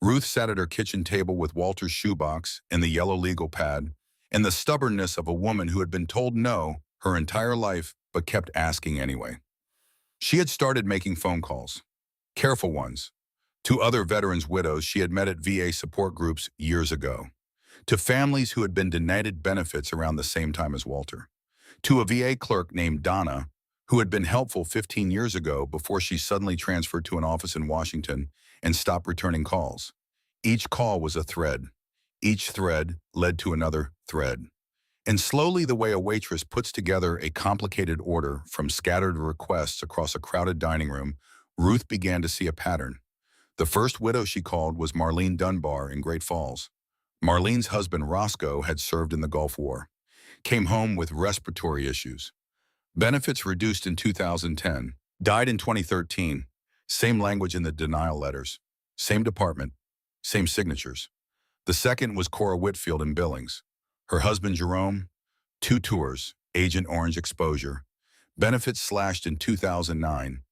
Ruth sat at her kitchen table with Walter's shoebox and the yellow legal pad, and the stubbornness of a woman who had been told no her entire life but kept asking anyway. She had started making phone calls, careful ones, to other veterans' widows she had met at VA support groups years ago, to families who had been denied benefits around the same time as Walter, to a VA clerk named Donna, who had been helpful 15 years ago before she suddenly transferred to an office in Washington and stopped returning calls. Each call was a thread. Each thread led to another thread. And slowly, the way a waitress puts together a complicated order from scattered requests across a crowded dining room, Ruth began to see a pattern. The first widow she called was Marlene Dunbar in Great Falls. Marlene's husband, Roscoe, had served in the Gulf War, came home with respiratory issues. Benefits reduced in 2010, died in 2013. Same language in the denial letters, same department, same signatures. The second was Cora Whitfield in Billings. Her husband, Jerome, 2 tours, Agent Orange exposure, benefits slashed in 2009,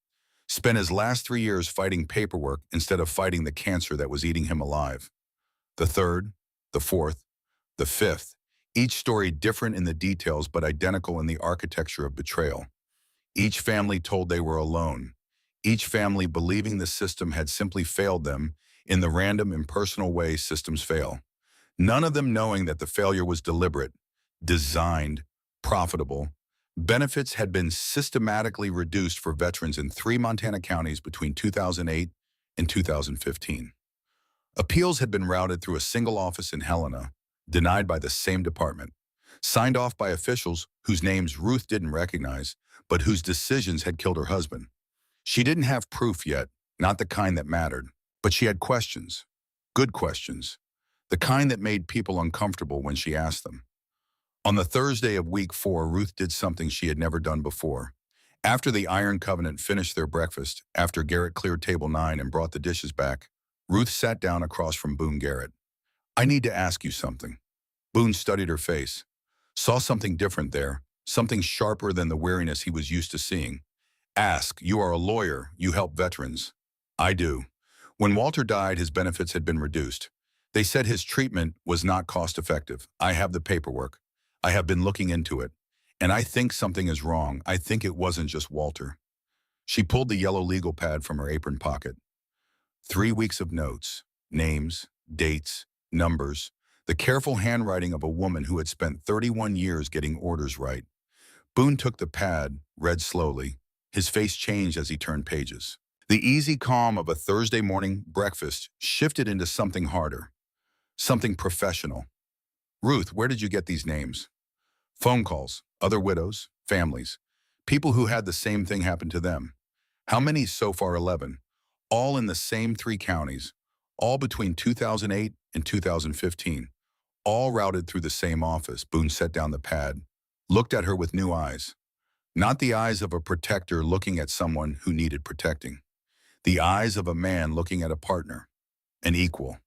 spent his last 3 years fighting paperwork instead of fighting the cancer that was eating him alive. The third, the fourth, the fifth, each story different in the details but identical in the architecture of betrayal. Each family told they were alone. Each family believing the system had simply failed them in the random, impersonal way systems fail. None of them knowing that the failure was deliberate, designed, profitable. Benefits had been systematically reduced for veterans in 3 Montana counties between 2008 and 2015. Appeals had been routed through a single office in Helena, denied by the same department, signed off by officials whose names Ruth didn't recognize, but whose decisions had killed her husband. She didn't have proof yet, not the kind that mattered, but she had questions, good questions, the kind that made people uncomfortable when she asked them. On the Thursday of week 4, Ruth did something she had never done before. After the Iron Covenant finished their breakfast, after Garrett cleared table 9 and brought the dishes back, Ruth sat down across from Boone Garrett. "I need to ask you something." Boone studied her face, saw something different there, something sharper than the weariness he was used to seeing. "Ask. You are a lawyer. You help veterans." "I do. When Walter died, his benefits had been reduced. They said his treatment was not cost-effective. I have the paperwork. I have been looking into it. And I think something is wrong. I think it wasn't just Walter." She pulled the yellow legal pad from her apron pocket. 3 weeks of notes, names, dates, numbers, the careful handwriting of a woman who had spent 31 years getting orders right. Boone took the pad, read slowly. His face changed as he turned pages. The easy calm of a Thursday morning breakfast shifted into something harder, something professional. "Ruth, where did you get these names?" "Phone calls, other widows, families, people who had the same thing happen to them." "How many so far?" "11. All in the same 3 counties, all between 2008 and 2015. All routed through the same office." Boone set down the pad, looked at her with new eyes. Not the eyes of a protector looking at someone who needed protecting. The eyes of a man looking at a partner, an equal,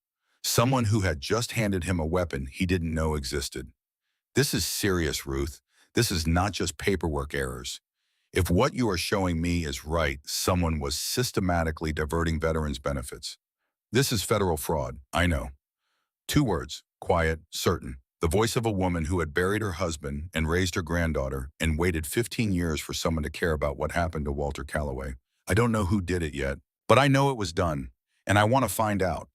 someone who had just handed him a weapon he didn't know existed. "This is serious, Ruth. This is not just paperwork errors. If what you are showing me is right, someone was systematically diverting veterans' benefits. This is federal fraud, I know." 2 words, quiet, certain. The voice of a woman who had buried her husband and raised her granddaughter and waited 15 years for someone to care about what happened to Walter Calloway. "I don't know who did it yet, but I know it was done, and I want to find out."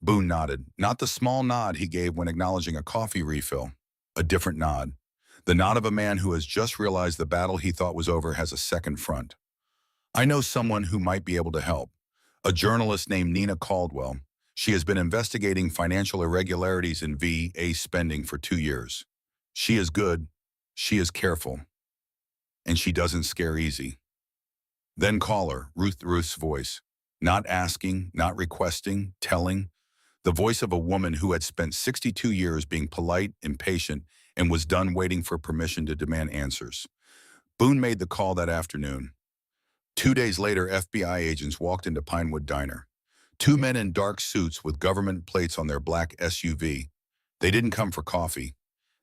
Boone nodded, not the small nod he gave when acknowledging a coffee refill. A different nod. The nod of a man who has just realized the battle he thought was over has a second front. "I know someone who might be able to help. A journalist named Nina Caldwell. She has been investigating financial irregularities in VA spending for 2 years. She is good, she is careful, and she doesn't scare easy." "Then call her," Ruth's voice. Not asking, not requesting, telling. The voice of a woman who had spent 62 years being polite, impatient, and was done waiting for permission to demand answers. Boone made the call that afternoon. 2 days later, FBI agents walked into Pinewood Diner. 2 men in dark suits with government plates on their black SUV. They didn't come for coffee.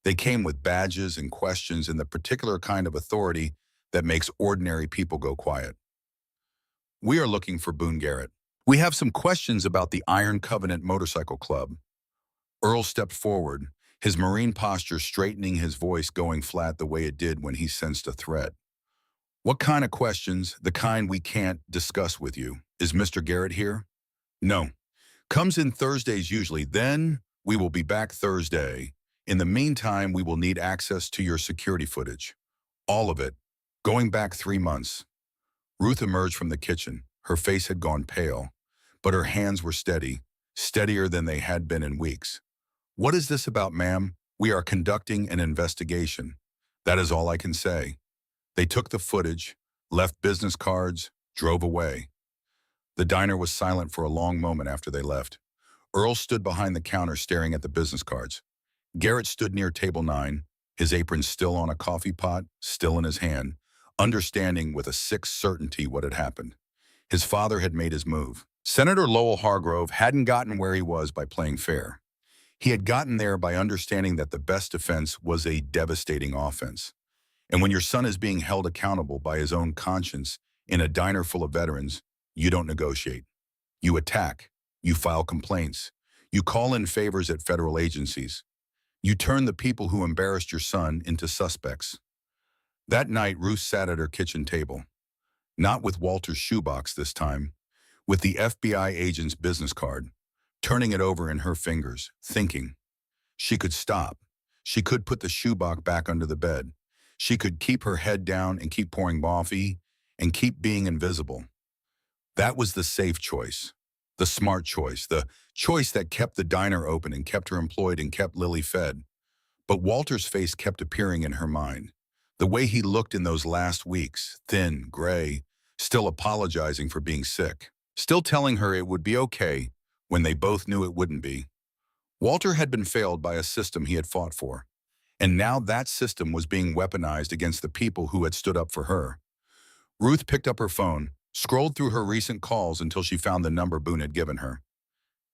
They came with badges and questions and the particular kind of authority that makes ordinary people go quiet. We are looking for Boone Garrett. We have some questions about the Iron Covenant Motorcycle Club. Earl stepped forward, his marine posture straightening, his voice going flat the way it did when he sensed a threat. What kind of questions? The kind we can't discuss with you. Is Mr. Garrett here? No. Comes in Thursdays usually. Then we will be back Thursday. In the meantime, we will need access to your security footage. All of it. Going back 3 months. Ruth emerged from the kitchen. Her face had gone pale, but her hands were steady, steadier than they had been in weeks. What is this about, ma'am? We are conducting an investigation. That is all I can say. They took the footage, left business cards, drove away. The diner was silent for a long moment after they left. Earl stood behind the counter staring at the business cards. Garrett stood near table 9, his apron still on a coffee pot, still in his hand, understanding with a sick certainty what had happened. His father had made his move. Senator Lowell Hargrove hadn't gotten where he was by playing fair. He had gotten there by understanding that the best defense was a devastating offense. And when your son is being held accountable by his own conscience in a diner full of veterans, you don't negotiate. You attack. You file complaints. You call in favors at federal agencies. You turn the people who embarrassed your son into suspects. That night, Ruth sat at her kitchen table. Not with Walter's shoebox this time, with the FBI agent's business card, turning it over in her fingers, thinking. She could stop. She could put the shoebox back under the bed. She could keep her head down and keep pouring coffee and keep being invisible. That was the safe choice, the smart choice, the choice that kept the diner open and kept her employed and kept Lily fed. But Walter's face kept appearing in her mind. The way he looked in those last weeks, thin, gray, still apologizing for being sick, still telling her it would be okay when they both knew it wouldn't be. Walter had been failed by a system he had fought for. And now that system was being weaponized against the people who had stood up for her. Ruth picked up her phone, scrolled through her recent calls until she found the number Boone had given her.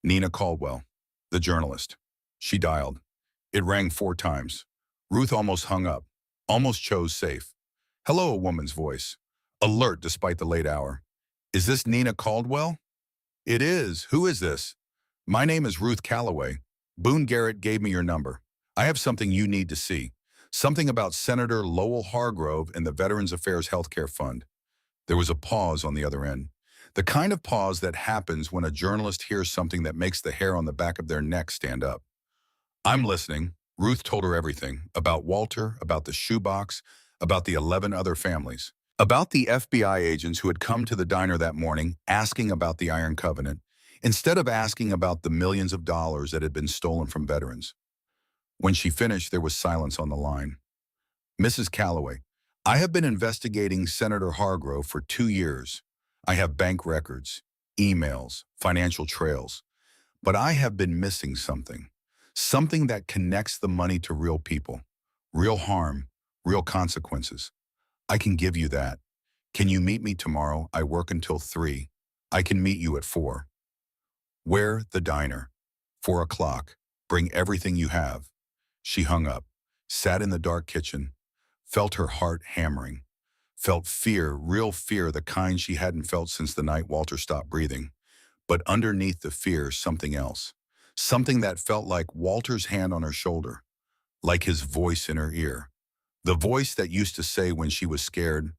Nina Caldwell, the journalist. She dialed. It rang 4 times. Ruth almost hung up, almost chose safe. Hello, a woman's voice, alert despite the late hour. Is this Nina Caldwell? It is. Who is this? My name is Ruth Calloway. Boone Garrett gave me your number. I have something you need to see. Something about Senator Lowell Hargrove and the Veterans Affairs Healthcare Fund. There was a pause on the other end. The kind of pause that happens when a journalist hears something that makes the hair on the back of their neck stand up. I'm listening. Ruth told her everything. About Walter, about the shoebox, about the 11 other families. About the FBI agents who had come to the diner that morning asking about the Iron Covenant, instead of asking about the millions of dollars that had been stolen from veterans. When she finished, there was silence on the line. Mrs. Calloway, I have been investigating Senator Hargrove for 2 years. I have bank records, emails, financial trails. But I have been missing something. Something that connects the money to real people, real harm, real consequences. I can give you that. Can you meet me tomorrow? I work until 3. I can meet you at 4. Where? The diner. 4 o'clock. Bring everything you have. She hung up, sat in the dark kitchen, felt her heart hammering, felt fear, real fear, the kind she hadn't felt since the night Walter stopped breathing. But underneath the fear, something else. Something that felt like Walter's hand on her shoulder, like his voice in her ear. The voice that used to say when she was scared,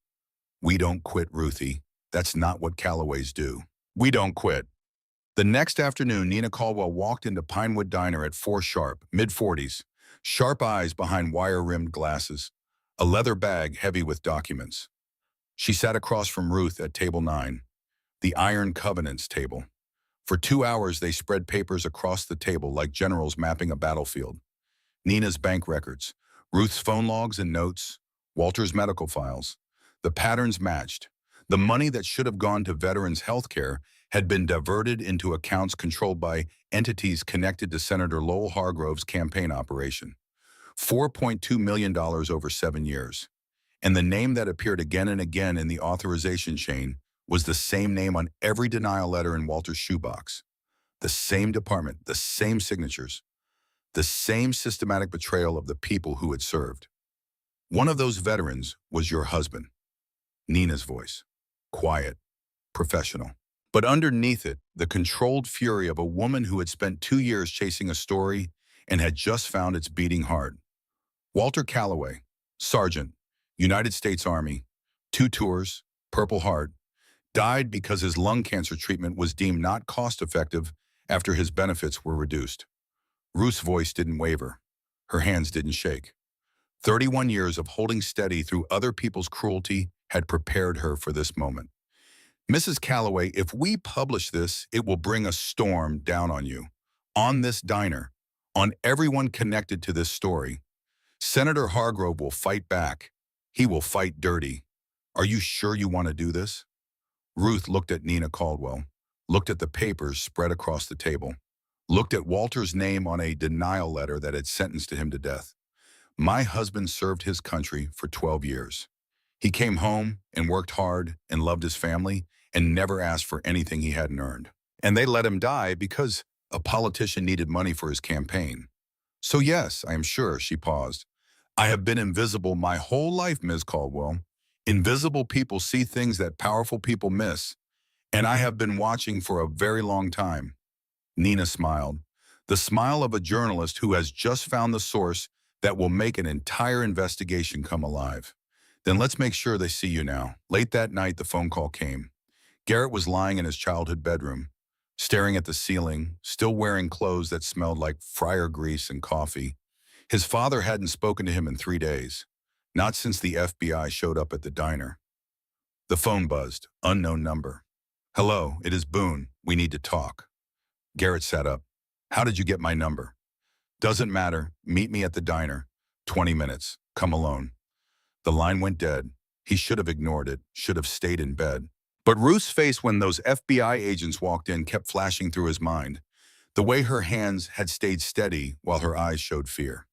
"We don't quit, Ruthie. That's not what Callaways do. We don't quit." The next afternoon, Nina Caldwell walked into Pinewood Diner at 4 sharp, mid-40s, sharp eyes behind wire-rimmed glasses, a leather bag heavy with documents. She sat across from Ruth at table 9, the Iron Covenant's table. For 2 hours, they spread papers across the table like generals mapping a battlefield. Nina's bank records, Ruth's phone logs and notes, Walter's medical files. The patterns matched. The money that should have gone to veterans' health care had been diverted into accounts controlled by entities connected to Senator Lowell Hargrove's campaign operation. $4.2 million over 7 years. And the name that appeared again and again in the authorization chain was the same name on every denial letter in Walter's shoebox. The same department, the same signatures. The same systematic betrayal of the people who had served. One of those veterans was your husband. Nina's voice. Quiet, professional. But underneath it, the controlled fury of a woman who had spent 2 years chasing a story and had just found its beating heart. Walter Calloway, Sergeant, United States Army, 2 tours, Purple Heart, died because his lung cancer treatment was deemed not cost-effective after his benefits were reduced. Ruth's voice didn't waver. Her hands didn't shake. 31 years of holding steady through other people's cruelty had prepared her for this moment. Mrs. Calloway, if we publish this, it will bring a storm down on you, on this diner, on everyone connected to this story. Senator Hargrove will fight back. He will fight dirty. Are you sure you want to do this? Ruth looked at Nina Caldwell, looked at the papers spread across the table, looked at Walter's name on a denial letter that had sentenced him to death. My husband served his country for 12 years. He came home and worked hard and loved his family and never asked for anything he hadn't earned. And they let him die because a politician needed money for his campaign. So yes, I am sure, she paused. I have been invisible my whole life, Ms. Caldwell. Invisible people see things that powerful people miss, and I have been watching for a very long time. Nina smiled, the smile of a journalist who has just found the source that will make an entire investigation come alive. Then let's make sure they see you now. Late that night, the phone call came. Garrett was lying in his childhood bedroom, staring at the ceiling, still wearing clothes that smelled like fryer grease and coffee. His father hadn't spoken to him in 3 days, not since the FBI showed up at the diner. The phone buzzed, unknown number. Hello, it is Boone. We need to talk. Garrett sat up. How did you get my number? Doesn't matter. Meet me at the diner. 20 minutes. Come alone. The line went dead. He should have ignored it, should have stayed in bed. But Ruth's face when those FBI agents walked in kept flashing through his mind, the way her hands had stayed steady while her eyes showed fear.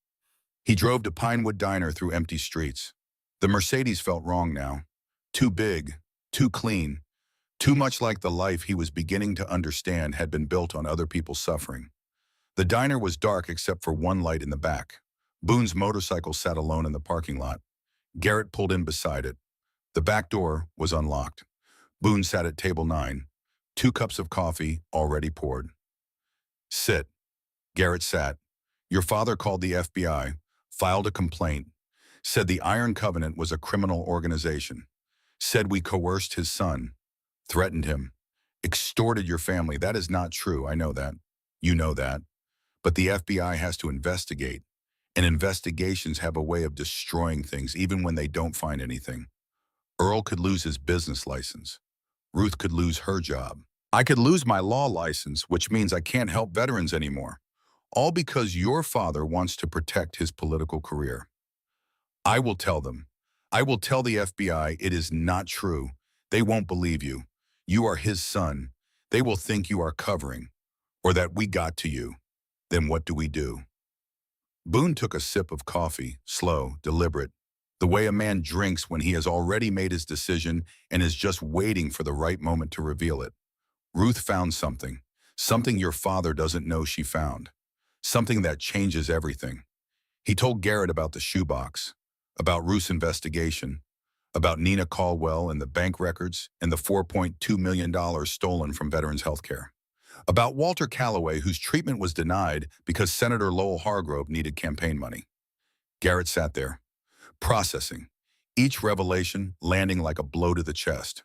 He drove to Pinewood Diner through empty streets. The Mercedes felt wrong now. Too big, too clean, too much like the life he was beginning to understand had been built on other people's suffering. The diner was dark except for one light in the back. Boone's motorcycle sat alone in the parking lot. Garrett pulled in beside it. The back door was unlocked. Boone sat at table 9, 2 cups of coffee already poured. Sit. Garrett sat. Your father called the FBI, filed a complaint, said the Iron Covenant was a criminal organization, said we coerced his son, threatened him, extorted your family. That is not true, I know that. You know that. But the FBI has to investigate, and investigations have a way of destroying things even when they don't find anything. Earl could lose his business license. Ruth could lose her job. I could lose my law license, which means I can't help veterans anymore. All because your father wants to protect his political career. I will tell them. I will tell the FBI it is not true. They won't believe you. You are his son. They will think you are covering, or that we got to you. Then what do we do? Boone took a sip of coffee, slow, deliberate, the way a man drinks when he has already made his decision and is just waiting for the right moment to reveal it. Ruth found something your father doesn't know she found, something that changes everything. He told Garrett about the shoebox, about Ruth's investigation, about Nina Caldwell and the bank records and the $4.2 million stolen from Veterans Healthcare, about Walter Calloway, whose treatment was denied because Senator Lowell Hargrove needed campaign money. Garrett sat there, processing, each revelation landing like a blow to the chest.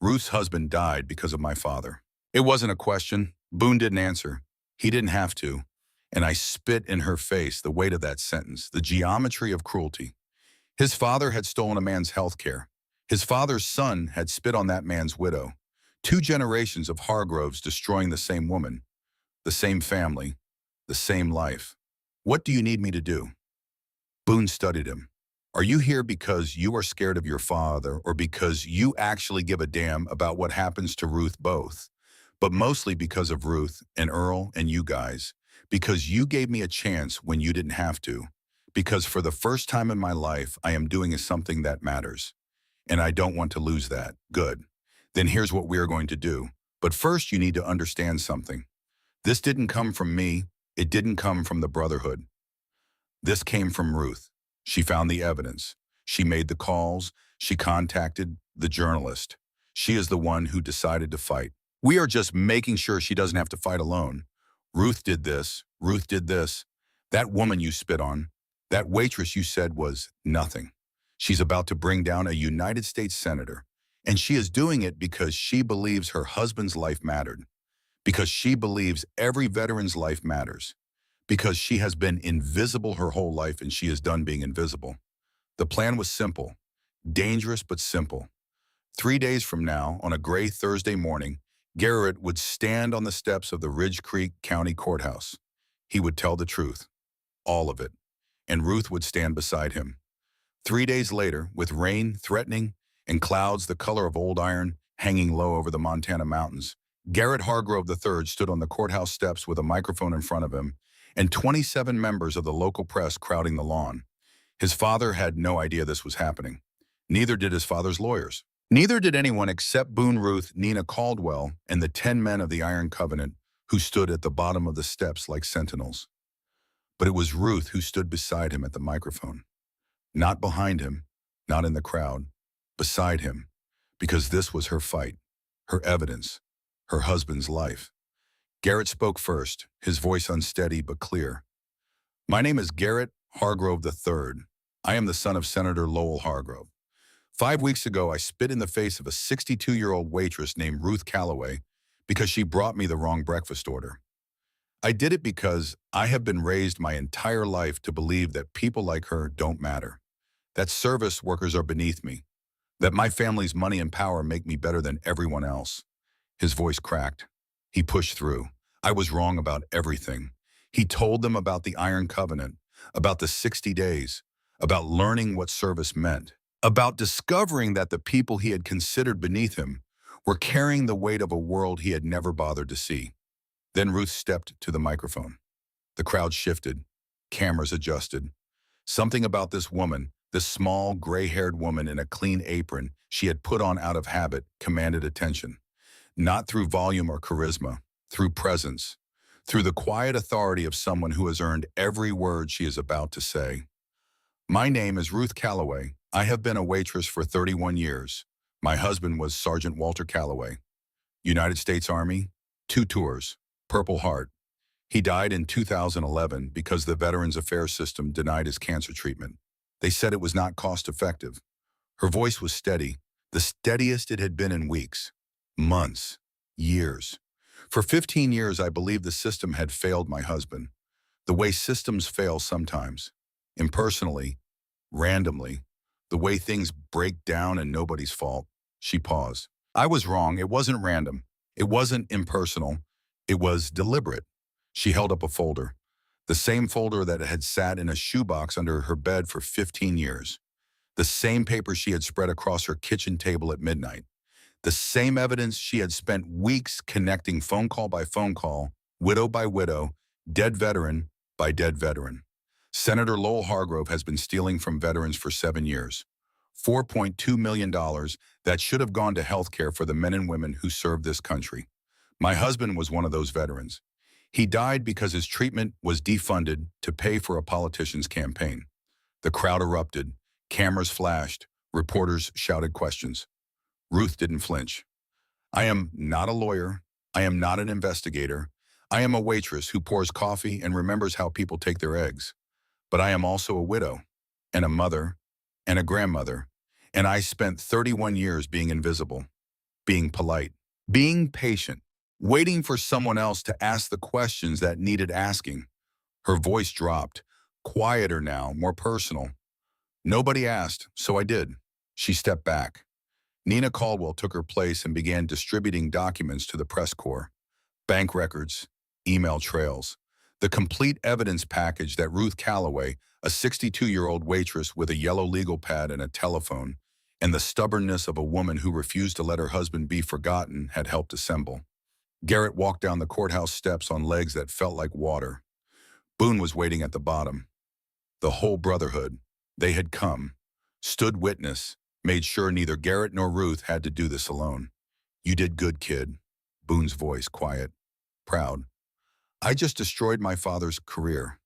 Ruth's husband died because of my father. It wasn't a question. Boone didn't answer. He didn't have to. And I spit in her face the weight of that sentence, the geometry of cruelty. His father had stolen a man's health care. His father's son had spit on that man's widow. 2 generations of Hargroves destroying the same woman, the same family, the same life. What do you need me to do? Boone studied him. Are you here because you are scared of your father or because you actually give a damn about what happens to Ruth? Both, but mostly because of Ruth and Earl and you guys, because you gave me a chance when you didn't have to, because for the first time in my life, I am doing something that matters, and I don't want to lose that. Good. Then here's what we are going to do. But first, you need to understand something. This didn't come from me. It didn't come from the brotherhood. This came from Ruth. She found the evidence. She made the calls. She contacted the journalist. She is the one who decided to fight. We are just making sure she doesn't have to fight alone. Ruth did this. Ruth did this. That woman you spit on, that waitress you said was nothing. She's about to bring down a United States senator. And she is doing it because she believes her husband's life mattered. Because she believes every veteran's life matters. Because she has been invisible her whole life and she is done being invisible. The plan was simple, dangerous but simple. 3 days from now, on a gray Thursday morning, Garrett would stand on the steps of the Ridge Creek County Courthouse. He would tell the truth, all of it, and Ruth would stand beside him. 3 days later, with rain threatening and clouds the color of old iron hanging low over the Montana mountains, Garrett Hargrove III stood on the courthouse steps with a microphone in front of him and 27 members of the local press crowding the lawn. His father had no idea this was happening. Neither did his father's lawyers. Neither did anyone except Boone Ruth, Nina Caldwell, and the 10 men of the Iron Covenant who stood at the bottom of the steps like sentinels. But it was Ruth who stood beside him at the microphone. Not behind him, not in the crowd, beside him, because this was her fight, her evidence, her husband's life. Garrett spoke first, his voice unsteady but clear. My name is Garrett Hargrove III. I am the son of Senator Lowell Hargrove. 5 weeks ago, I spit in the face of a 62-year-old waitress named Ruth Calloway because she brought me the wrong breakfast order. I did it because I have been raised my entire life to believe that people like her don't matter, that service workers are beneath me, that my family's money and power make me better than everyone else. His voice cracked. He pushed through. I was wrong about everything. He told them about the Iron Covenant, about the 60 days, about learning what service meant, about discovering that the people he had considered beneath him were carrying the weight of a world he had never bothered to see. Then Ruth stepped to the microphone. The crowd shifted. Cameras adjusted. Something about this woman, this small, gray-haired woman in a clean apron she had put on out of habit, commanded attention. Not through volume or charisma, through presence, through the quiet authority of someone who has earned every word she is about to say. My name is Ruth Calloway. I have been a waitress for 31 years. My husband was Sergeant Walter Calloway. United States Army, 2 tours, Purple Heart. He died in 2011 because the Veterans Affairs system denied his cancer treatment. They said it was not cost-effective. Her voice was steady, the steadiest it had been in weeks, months, years. For 15 years, I believed the system had failed my husband, the way systems fail sometimes, impersonally, randomly, the way things break down and nobody's fault. She paused. I was wrong. It wasn't random. It wasn't impersonal. It was deliberate. She held up a folder, the same folder that had sat in a shoebox under her bed for 15 years, the same paper she had spread across her kitchen table at midnight, the same evidence she had spent weeks connecting phone call by phone call, widow by widow, dead veteran by dead veteran. Senator Lowell Hargrove has been stealing from veterans for 7 years. $4.2 million that should have gone to health care for the men and women who served this country. My husband was one of those veterans. He died because his treatment was defunded to pay for a politician's campaign. The crowd erupted. Cameras flashed. Reporters shouted questions. Ruth didn't flinch. I am not a lawyer. I am not an investigator. I am a waitress who pours coffee and remembers how people take their eggs. But I am also a widow, and a mother, and a grandmother, and I spent 31 years being invisible, being polite, being patient, waiting for someone else to ask the questions that needed asking. Her voice dropped, quieter now, more personal. Nobody asked, so I did. She stepped back. Nina Caldwell took her place and began distributing documents to the press corps. Bank records, email trails, the complete evidence package that Ruth Calloway, a 62-year-old waitress with a yellow legal pad and a telephone, and the stubbornness of a woman who refused to let her husband be forgotten, had helped assemble. Garrett walked down the courthouse steps on legs that felt like water. Boone was waiting at the bottom. The whole brotherhood. They had come, stood witness, made sure neither Garrett nor Ruth had to do this alone. You did good, kid. Boone's voice quiet, proud. I just destroyed my father's career.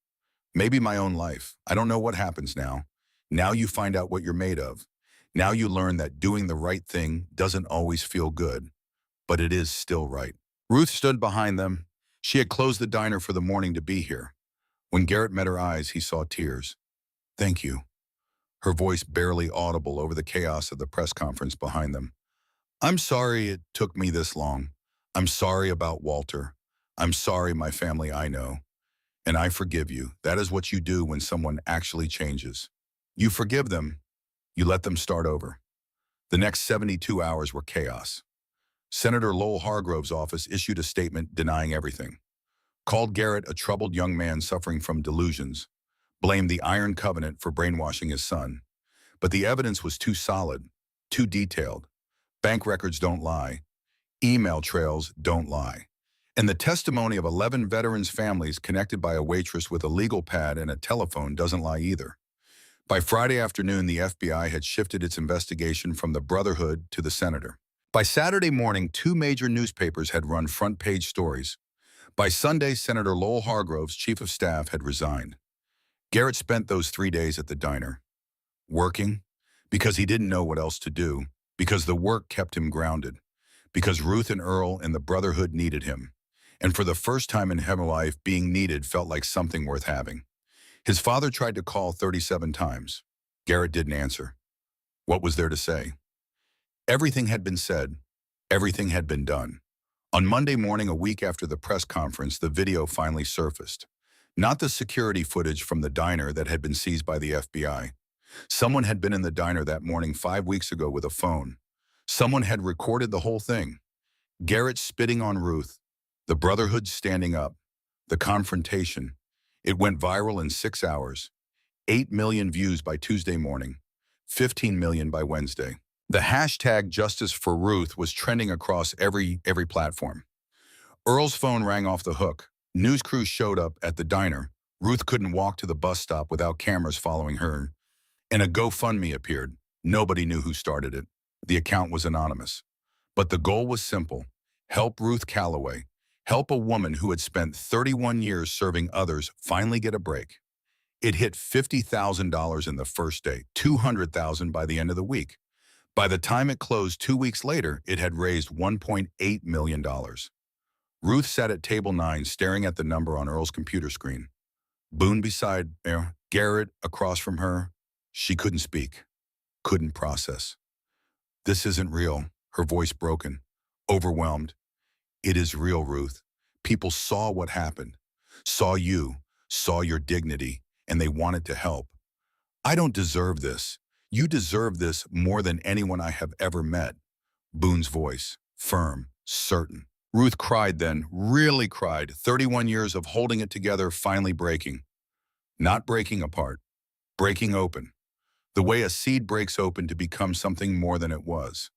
Maybe my own life. I don't know what happens now. Now you find out what you're made of. Now you learn that doing the right thing doesn't always feel good, but it is still right. Ruth stood behind them. She had closed the diner for the morning to be here. When Garrett met her eyes, he saw tears. Thank you. Her voice barely audible over the chaos of the press conference behind them. I'm sorry it took me this long. I'm sorry about Walter. I'm sorry my family I know. And I forgive you. That is what you do when someone actually changes. You forgive them. You let them start over. The next 72 hours were chaos. Senator Lowell Hargrove's office issued a statement denying everything, called Garrett a troubled young man suffering from delusions, blamed the Iron Covenant for brainwashing his son. But the evidence was too solid, too detailed. Bank records don't lie. Email trails don't lie. And the testimony of 11 veterans' families connected by a waitress with a legal pad and a telephone doesn't lie either. By Friday afternoon, the FBI had shifted its investigation from the Brotherhood to the senator. By Saturday morning, two major newspapers had run front-page stories. By Sunday, Senator Lowell Hargrove's chief of staff had resigned. Garrett spent those 3 days at the diner, working, because he didn't know what else to do, because the work kept him grounded, because Ruth and Earl and the Brotherhood needed him. And for the first time in his life, being needed felt like something worth having. His father tried to call 37 times. Garrett didn't answer. What was there to say? Everything had been said. Everything had been done. On Monday morning, a week after the press conference, the video finally surfaced. Not the security footage from the diner that had been seized by the FBI. Someone had been in the diner that morning 5 weeks ago with a phone. Someone had recorded the whole thing. Garrett spitting on Ruth, the Brotherhood standing up, the confrontation. It went viral in 6 hours. 8 million views by Tuesday morning, 15 million by Wednesday. The hashtag Justice for Ruth was trending across every platform. Earl's phone rang off the hook. News crews showed up at the diner. Ruth couldn't walk to the bus stop without cameras following her. And a GoFundMe appeared. Nobody knew who started it. The account was anonymous. But the goal was simple. Help Ruth Calloway. Help a woman who had spent 31 years serving others finally get a break. It hit $50,000 in the first day, $200,000 by the end of the week. By the time it closed 2 weeks later, it had raised $1.8 million. Ruth sat at table 9 staring at the number on Earl's computer screen. Boone beside her, Garrett across from her. She couldn't speak, couldn't process. This isn't real, her voice broken, overwhelmed. It is real, Ruth. People saw what happened, saw you, saw your dignity, and they wanted to help. I don't deserve this. You deserve this more than anyone I have ever met. Boone's voice, firm, certain. Ruth cried then, really cried, 31 years of holding it together finally breaking. Not breaking apart, breaking open. The way a seed breaks open to become something more than it was.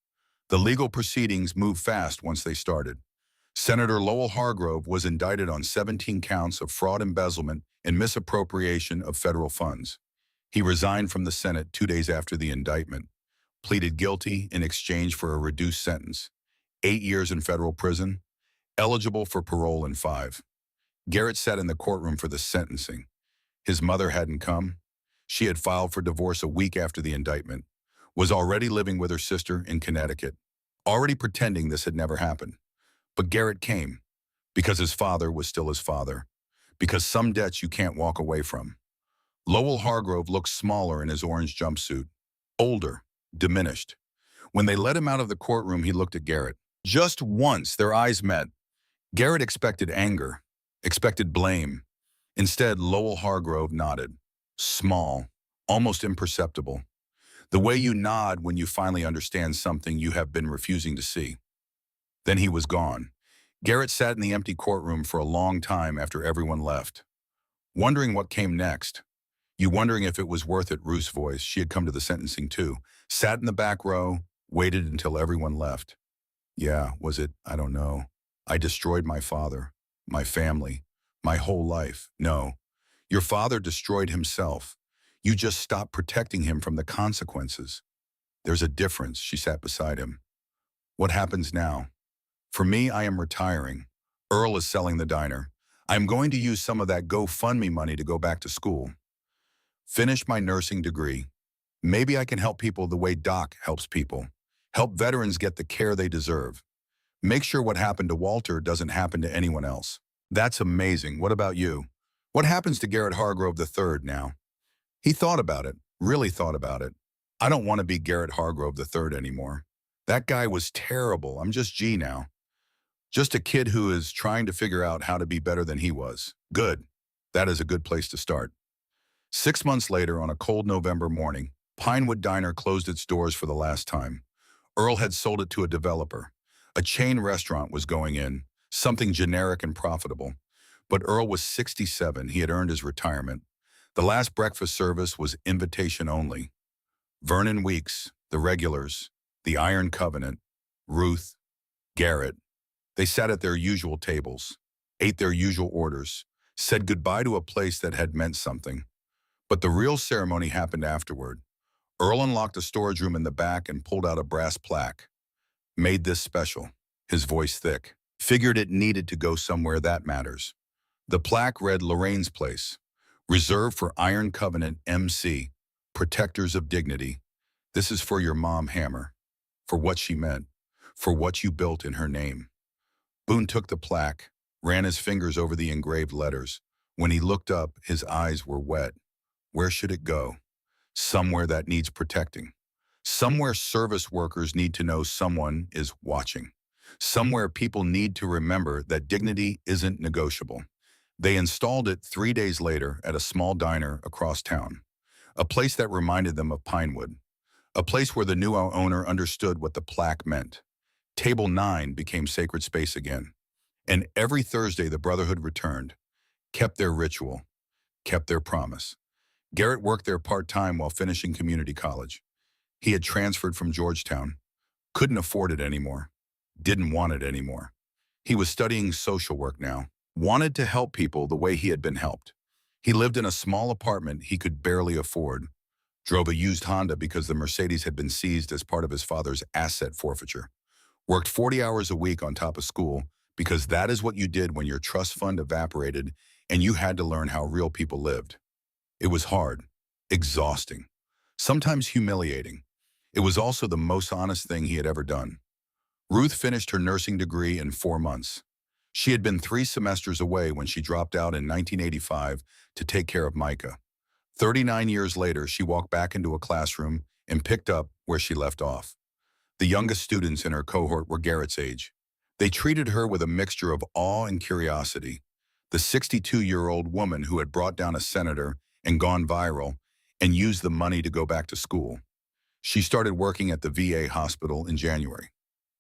The legal proceedings moved fast once they started. Senator Lowell Hargrove was indicted on 17 counts of fraud, embezzlement, and misappropriation of federal funds. He resigned from the Senate 2 days after the indictment, pleaded guilty in exchange for a reduced sentence, 8 years in federal prison, eligible for parole in 5. Garrett sat in the courtroom for the sentencing. His mother hadn't come. She had filed for divorce a week after the indictment, was already living with her sister in Connecticut, already pretending this had never happened. But Garrett came, because his father was still his father, because some debts you can't walk away from. Lowell Hargrove looked smaller in his orange jumpsuit, older, diminished. When they let him out of the courtroom, he looked at Garrett. Just once, their eyes met. Garrett expected anger, expected blame. Instead, Lowell Hargrove nodded, small, almost imperceptible. The way you nod when you finally understand something you have been refusing to see. Then he was gone. Garrett sat in the empty courtroom for a long time after everyone left, wondering what came next. You wondering if it was worth it, Ruth's voice. She had come to the sentencing too. Sat in the back row, waited until everyone left. Yeah, was it? I don't know. I destroyed my father, my family, my whole life. No, your father destroyed himself. You just stopped protecting him from the consequences. There's a difference. She sat beside him. What happens now? For me, I am retiring. Earl is selling the diner. I'm going to use some of that GoFundMe money to go back to school, finish my nursing degree. Maybe I can help people the way Doc helps people. Help veterans get the care they deserve. Make sure what happened to Walter doesn't happen to anyone else. That's amazing. What about you? What happens to Garrett Hargrove III now? He thought about it, really thought about it. I don't want to be Garrett Hargrove III anymore. That guy was terrible. I'm just G now. Just a kid who is trying to figure out how to be better than he was. Good. That is a good place to start. 6 months later, on a cold November morning, Pinewood Diner closed its doors for the last time. Earl had sold it to a developer. A chain restaurant was going in, something generic and profitable. But Earl was 67. He had earned his retirement. The last breakfast service was invitation only. Vernon Weeks, the regulars, the Iron Covenant, Ruth, Garrett. They sat at their usual tables, ate their usual orders, said goodbye to a place that had meant something. But the real ceremony happened afterward. Earl unlocked a storage room in the back and pulled out a brass plaque. Made this special, his voice thick. Figured it needed to go somewhere that matters. The plaque read Lorraine's Place, reserved for Iron Covenant MC, protectors of dignity. This is for your mom, Hammer, for what she meant, for what you built in her name. Boone took the plaque, ran his fingers over the engraved letters. When he looked up, his eyes were wet. Where should it go? Somewhere that needs protecting. Somewhere service workers need to know someone is watching. Somewhere people need to remember that dignity isn't negotiable. They installed it 3 days later at a small diner across town, a place that reminded them of Pinewood, a place where the new owner understood what the plaque meant. Table 9 became sacred space again. And every Thursday the Brotherhood returned, kept their ritual, kept their promise. Garrett worked there part-time while finishing community college. He had transferred from Georgetown, couldn't afford it anymore, didn't want it anymore. He was studying social work now, wanted to help people the way he had been helped. He lived in a small apartment he could barely afford, drove a used Honda because the Mercedes had been seized as part of his father's asset forfeiture, worked 40 hours a week on top of school because that is what you did when your trust fund evaporated and you had to learn how real people lived. It was hard, exhausting, sometimes humiliating. It was also the most honest thing he had ever done. Ruth finished her nursing degree in 4 months. She had been 3 semesters away when she dropped out in 1985 to take care of Micah. 39 years later, she walked back into a classroom and picked up where she left off. The youngest students in her cohort were Garrett's age. They treated her with a mixture of awe and curiosity. The 62-year-old woman who had brought down a senator and gone viral and used the money to go back to school. She started working at the VA hospital in January,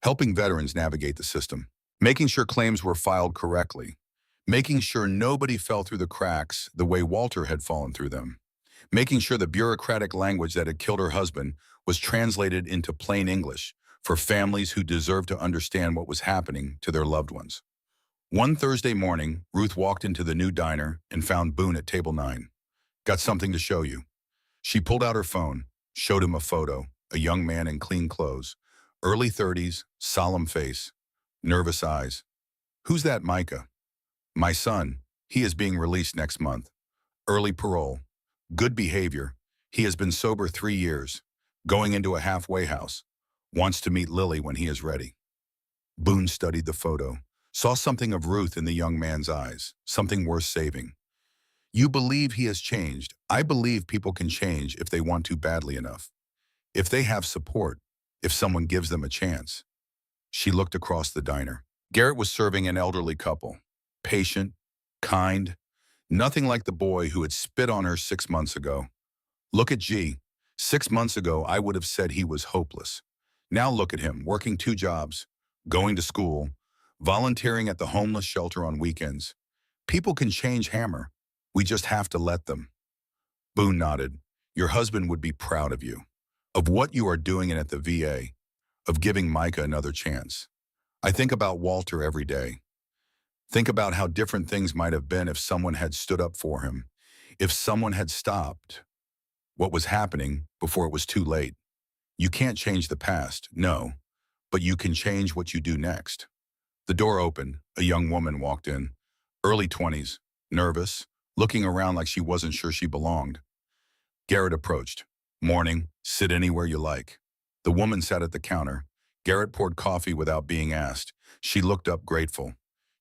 helping veterans navigate the system, making sure claims were filed correctly, making sure nobody fell through the cracks the way Walter had fallen through them, making sure the bureaucratic language that had killed her husband was translated into plain English for families who deserved to understand what was happening to their loved ones. One Thursday morning, Ruth walked into the new diner and found Boone at table 9. Got something to show you. She pulled out her phone, showed him a photo, a young man in clean clothes, early 30s, solemn face, nervous eyes. Who's that, Micah? My son. He is being released next month. Early parole. Good behavior. He has been sober 3 years. Going into a halfway house. Wants to meet Lily when he is ready. Boone studied the photo, saw something of Ruth in the young man's eyes, something worth saving. You believe he has changed. I believe people can change if they want to badly enough. If they have support, if someone gives them a chance. She looked across the diner. Garrett was serving an elderly couple. Patient, kind, nothing like the boy who had spit on her 6 months ago. Look at G. 6 months ago, I would have said he was hopeless. Now look at him, working 2 jobs, going to school, volunteering at the homeless shelter on weekends. People can change, Hammer. We just have to let them. Boone nodded. Your husband would be proud of you, of what you are doing at the VA, of giving Micah another chance. I think about Walter every day. Think about how different things might have been if someone had stood up for him, if someone had stopped what was happening before it was too late. You can't change the past, no, but you can change what you do next. The door opened. A young woman walked in. Early 20s, nervous, looking around like she wasn't sure she belonged. Garrett approached. Morning, sit anywhere you like. The woman sat at the counter. Garrett poured coffee without being asked. She looked up grateful.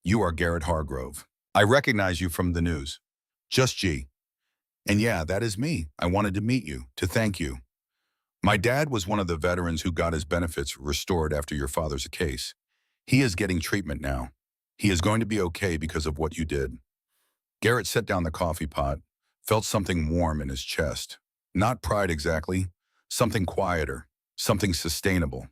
You are Garrett Hargrove. I recognize you from the news. Just G. And yeah, that is me. I wanted to meet you, to thank you. My dad was one of the veterans who got his benefits restored after your father's case. He is getting treatment now. He is going to be okay because of what you did. Garrett set down the coffee pot, felt something warm in his chest. Not pride exactly, something quieter, something sustainable.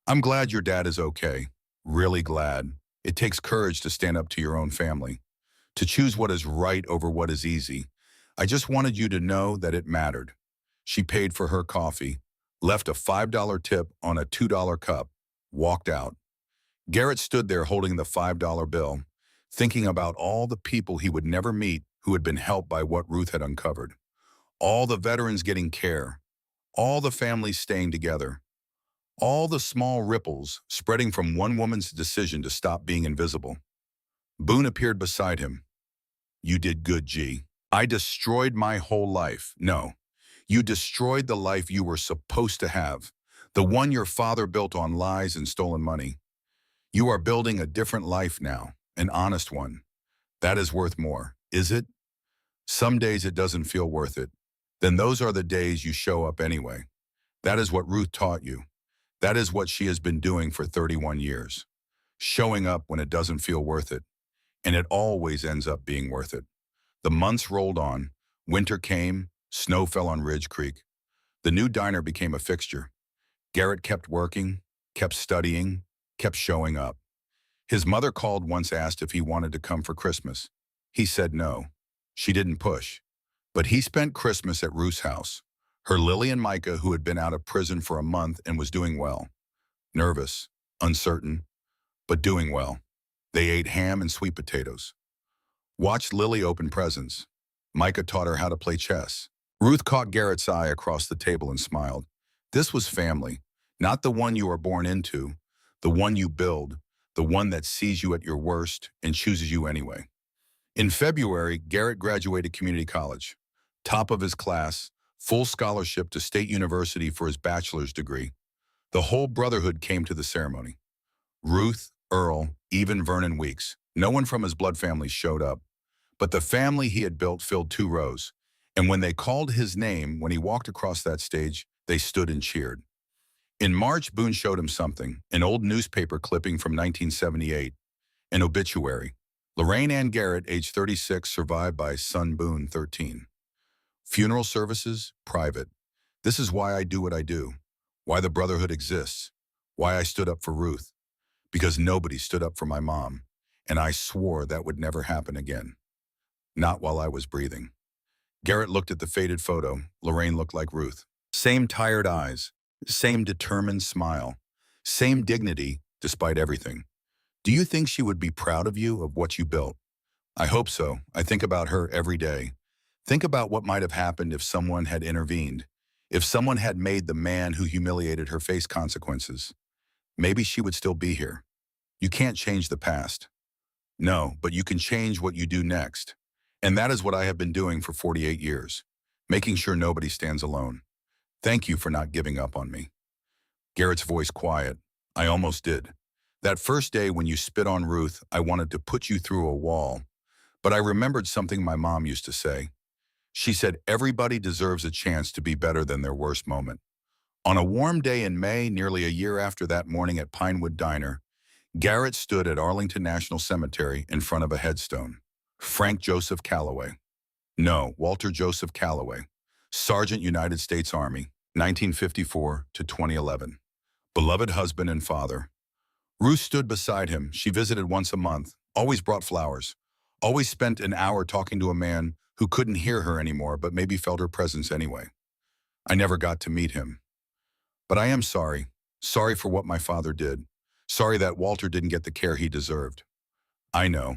I'm glad your dad is okay. Really glad. It takes courage to stand up to your own family, to choose what is right over what is easy. I just wanted you to know that it mattered. She paid for her coffee, left a $5 tip on a $2 cup, walked out. Garrett stood there holding the $5 bill, thinking about all the people he would never meet who had been helped by what Ruth had uncovered. All the veterans getting care, all the families staying together, all the small ripples spreading from one woman's decision to stop being invisible. Boone appeared beside him. You did good, G. I destroyed my whole life. No, you destroyed the life you were supposed to have, the one your father built on lies and stolen money. You are building a different life now, an honest one. That is worth more, is it? Some days it doesn't feel worth it. Then those are the days you show up anyway. That is what Ruth taught you. That is what she has been doing for 31 years. Showing up when it doesn't feel worth it. And it always ends up being worth it. The months rolled on. Winter came. Snow fell on Ridge Creek. The new diner became a fixture. Garrett kept working, kept studying, kept showing up. His mother called once, asked if he wanted to come for Christmas. He said no. She didn't push. But he spent Christmas at Ruth's house. Her Lily and Micah, who had been out of prison for a month and was doing well. Nervous, uncertain, but doing well. They ate ham and sweet potatoes. Watched Lily open presents. Micah taught her how to play chess. Ruth caught Garrett's eye across the table and smiled. This was family, not the one you are born into, the one you build, the one that sees you at your worst and chooses you anyway. In February, Garrett graduated community college. Top of his class, full scholarship to State University for his bachelor's degree. The whole brotherhood came to the ceremony. Ruth, Earl, even Vernon Weeks. No one from his blood family showed up. But the family he had built filled 2 rows. And when they called his name, when he walked across that stage, they stood and cheered. In March, Boone showed him something, an old newspaper clipping from 1978, an obituary. Lorraine Ann Garrett, age 36, survived by son Boone, 13. Funeral services, private. This is why I do what I do, why the brotherhood exists, why I stood up for Ruth. Because nobody stood up for my mom, and I swore that would never happen again. Not while I was breathing. Garrett looked at the faded photo. Lorraine looked like Ruth. Same tired eyes, same determined smile, same dignity despite everything. Do you think she would be proud of you, of what you built? I hope so. I think about her every day. Think about what might have happened if someone had intervened, if someone had made the man who humiliated her face consequences. Maybe she would still be here. You can't change the past. No, but you can change what you do next. And that is what I have been doing for 48 years, making sure nobody stands alone. Thank you for not giving up on me. Garrett's voice quiet. I almost did. That first day when you spit on Ruth, I wanted to put you through a wall. But I remembered something my mom used to say. She said everybody deserves a chance to be better than their worst moment. On a warm day in May, nearly a year after that morning at Pinewood Diner, Garrett stood at Arlington National Cemetery in front of a headstone. Frank Joseph Calloway. No, Walter Joseph Calloway. Sergeant, United States Army, 1954 to 2011. Beloved husband and father. Ruth stood beside him. She visited once a month, always brought flowers, always spent an hour talking to a man who couldn't hear her anymore but maybe felt her presence anyway. I never got to meet him. But I am sorry. Sorry for what my father did. Sorry that Walter didn't get the care he deserved. I know.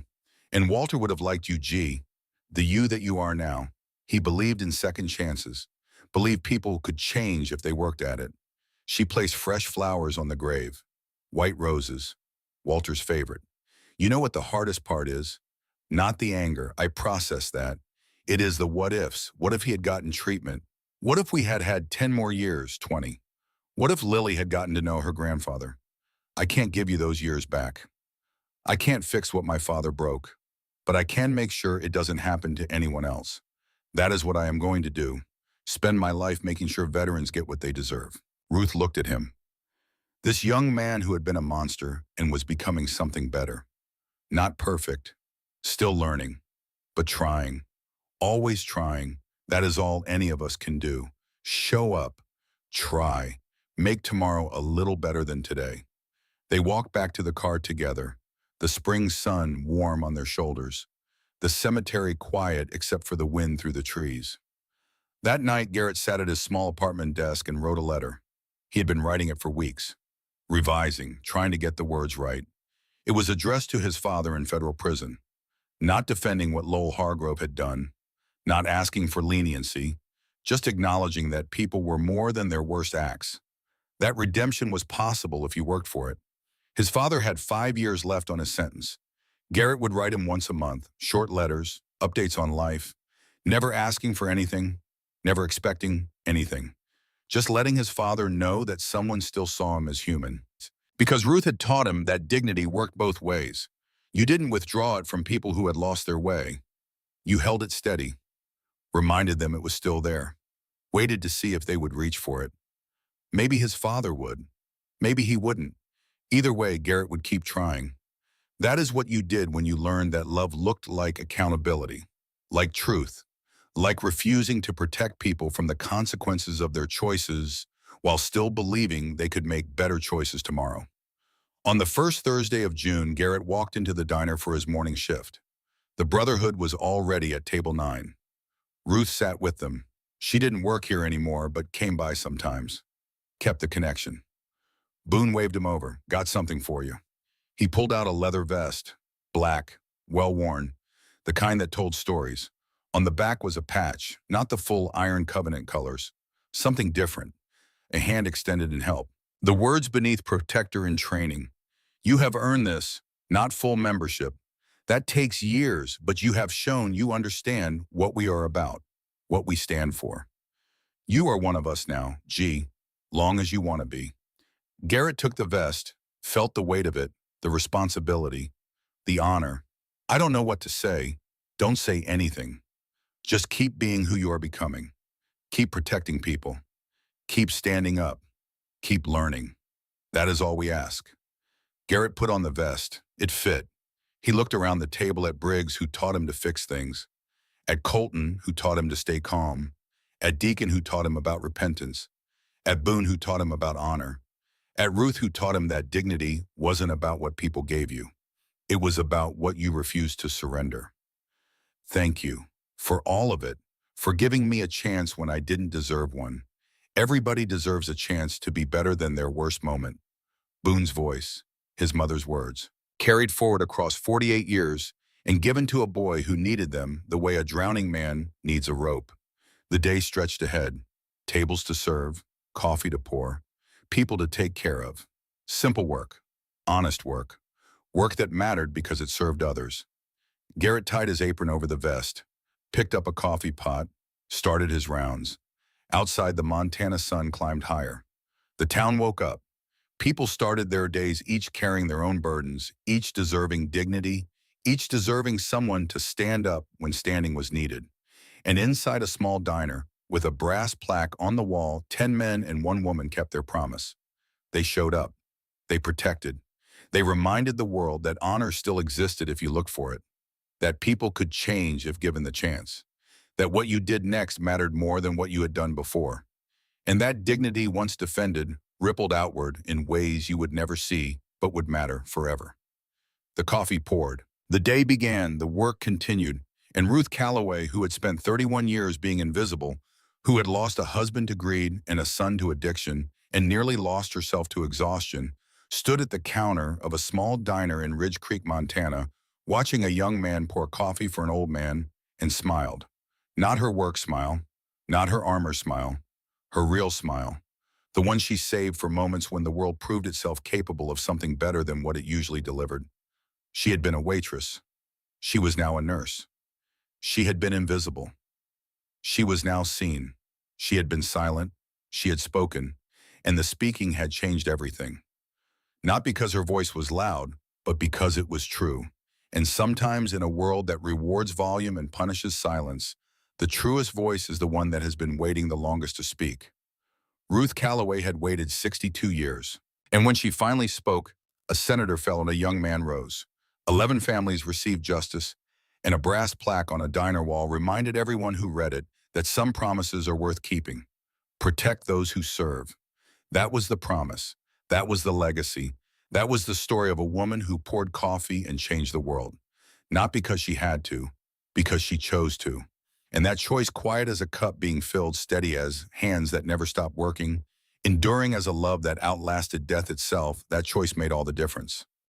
And Walter would have liked you, G, the you that you are now. He believed in second chances, believed people could change if they worked at it. She placed fresh flowers on the grave. White roses, Walter's favorite. You know what the hardest part is? Not the anger. I processed that. It is the what ifs. What if he had gotten treatment? What if we had had 10 more years, 20? What if Lily had gotten to know her grandfather? I can't give you those years back. I can't fix what my father broke, but I can make sure it doesn't happen to anyone else. That is what I am going to do. Spend my life making sure veterans get what they deserve. Ruth looked at him. This young man who had been a monster and was becoming something better. Not perfect, still learning, but trying. Always trying. That is all any of us can do. Show up. Try. Make tomorrow a little better than today. They walked back to the car together, the spring sun warm on their shoulders, the cemetery quiet except for the wind through the trees. That night, Garrett sat at his small apartment desk and wrote a letter. He had been writing it for weeks, revising, trying to get the words right. It was addressed to his father in federal prison, not defending what Lowell Hargrove had done, not asking for leniency, just acknowledging that people were more than their worst acts. That redemption was possible if you worked for it. His father had 5 years left on his sentence. Garrett would write him once a month, short letters, updates on life, never asking for anything, never expecting anything. Just letting his father know that someone still saw him as human. Because Ruth had taught him that dignity worked both ways. You didn't withdraw it from people who had lost their way. You held it steady, reminded them it was still there, waited to see if they would reach for it. Maybe his father would. Maybe he wouldn't. Either way, Garrett would keep trying. That is what you did when you learned that love looked like accountability, like truth, like refusing to protect people from the consequences of their choices while still believing they could make better choices tomorrow. On the first Thursday of June, Garrett walked into the diner for his morning shift. The brotherhood was already at table 9. Ruth sat with them. She didn't work here anymore, but came by sometimes. Kept the connection. Boone waved him over. Got something for you. He pulled out a leather vest, black, well-worn, the kind that told stories. On the back was a patch, not the full Iron Covenant colors. Something different. A hand extended in help. The words beneath protector in training. You have earned this, not full membership. That takes years, but you have shown you understand what we are about, what we stand for. You are one of us now, G, long as you want to be. Garrett took the vest, felt the weight of it, the responsibility, the honor. I don't know what to say. Don't say anything. Just keep being who you are becoming. Keep protecting people. Keep standing up. Keep learning. That is all we ask. Garrett put on the vest. It fit. He looked around the table at Briggs, who taught him to fix things, at Colton, who taught him to stay calm, at Deacon, who taught him about repentance, at Boone, who taught him about honor, at Ruth, who taught him that dignity wasn't about what people gave you. It was about what you refused to surrender. Thank you for all of it, for giving me a chance when I didn't deserve one. Everybody deserves a chance to be better than their worst moment. Boone's voice, his mother's words, carried forward across 48 years and given to a boy who needed them the way a drowning man needs a rope. The day stretched ahead, tables to serve, coffee to pour, people to take care of. Simple work, honest work, work that mattered because it served others. Garrett tied his apron over the vest, picked up a coffee pot, started his rounds. Outside, the Montana sun climbed higher. The town woke up. People started their days each carrying their own burdens, each deserving dignity, each deserving someone to stand up when standing was needed. And inside a small diner, with a brass plaque on the wall, 10 men and 1 woman kept their promise. They showed up. They protected. They reminded the world that honor still existed if you looked for it, that people could change if given the chance, that what you did next mattered more than what you had done before. And that dignity, once defended, rippled outward in ways you would never see but would matter forever. The coffee poured. The day began, the work continued, and Ruth Calloway, who had spent 31 years being invisible, who had lost a husband to greed and a son to addiction, and nearly lost herself to exhaustion, stood at the counter of a small diner in Ridge Creek, Montana, watching a young man pour coffee for an old man, and smiled. Not her work smile, not her armor smile, her real smile, the one she saved for moments when the world proved itself capable of something better than what it usually delivered. She had been a waitress. She was now a nurse. She had been invisible. She was now seen. She had been silent. She had spoken. And the speaking had changed everything. Not because her voice was loud, but because it was true. And sometimes in a world that rewards volume and punishes silence, the truest voice is the one that has been waiting the longest to speak. Ruth Calloway had waited 62 years. And when she finally spoke, a senator fell and a young man rose. 11 families received justice, and a brass plaque on a diner wall reminded everyone who read it that some promises are worth keeping. Protect those who serve. That was the promise. That was the legacy. That was the story of a woman who poured coffee and changed the world. Not because she had to, because she chose to. And that choice, quiet as a cup being filled, steady as hands that never stopped working, enduring as a love that outlasted death itself, that choice made all the difference.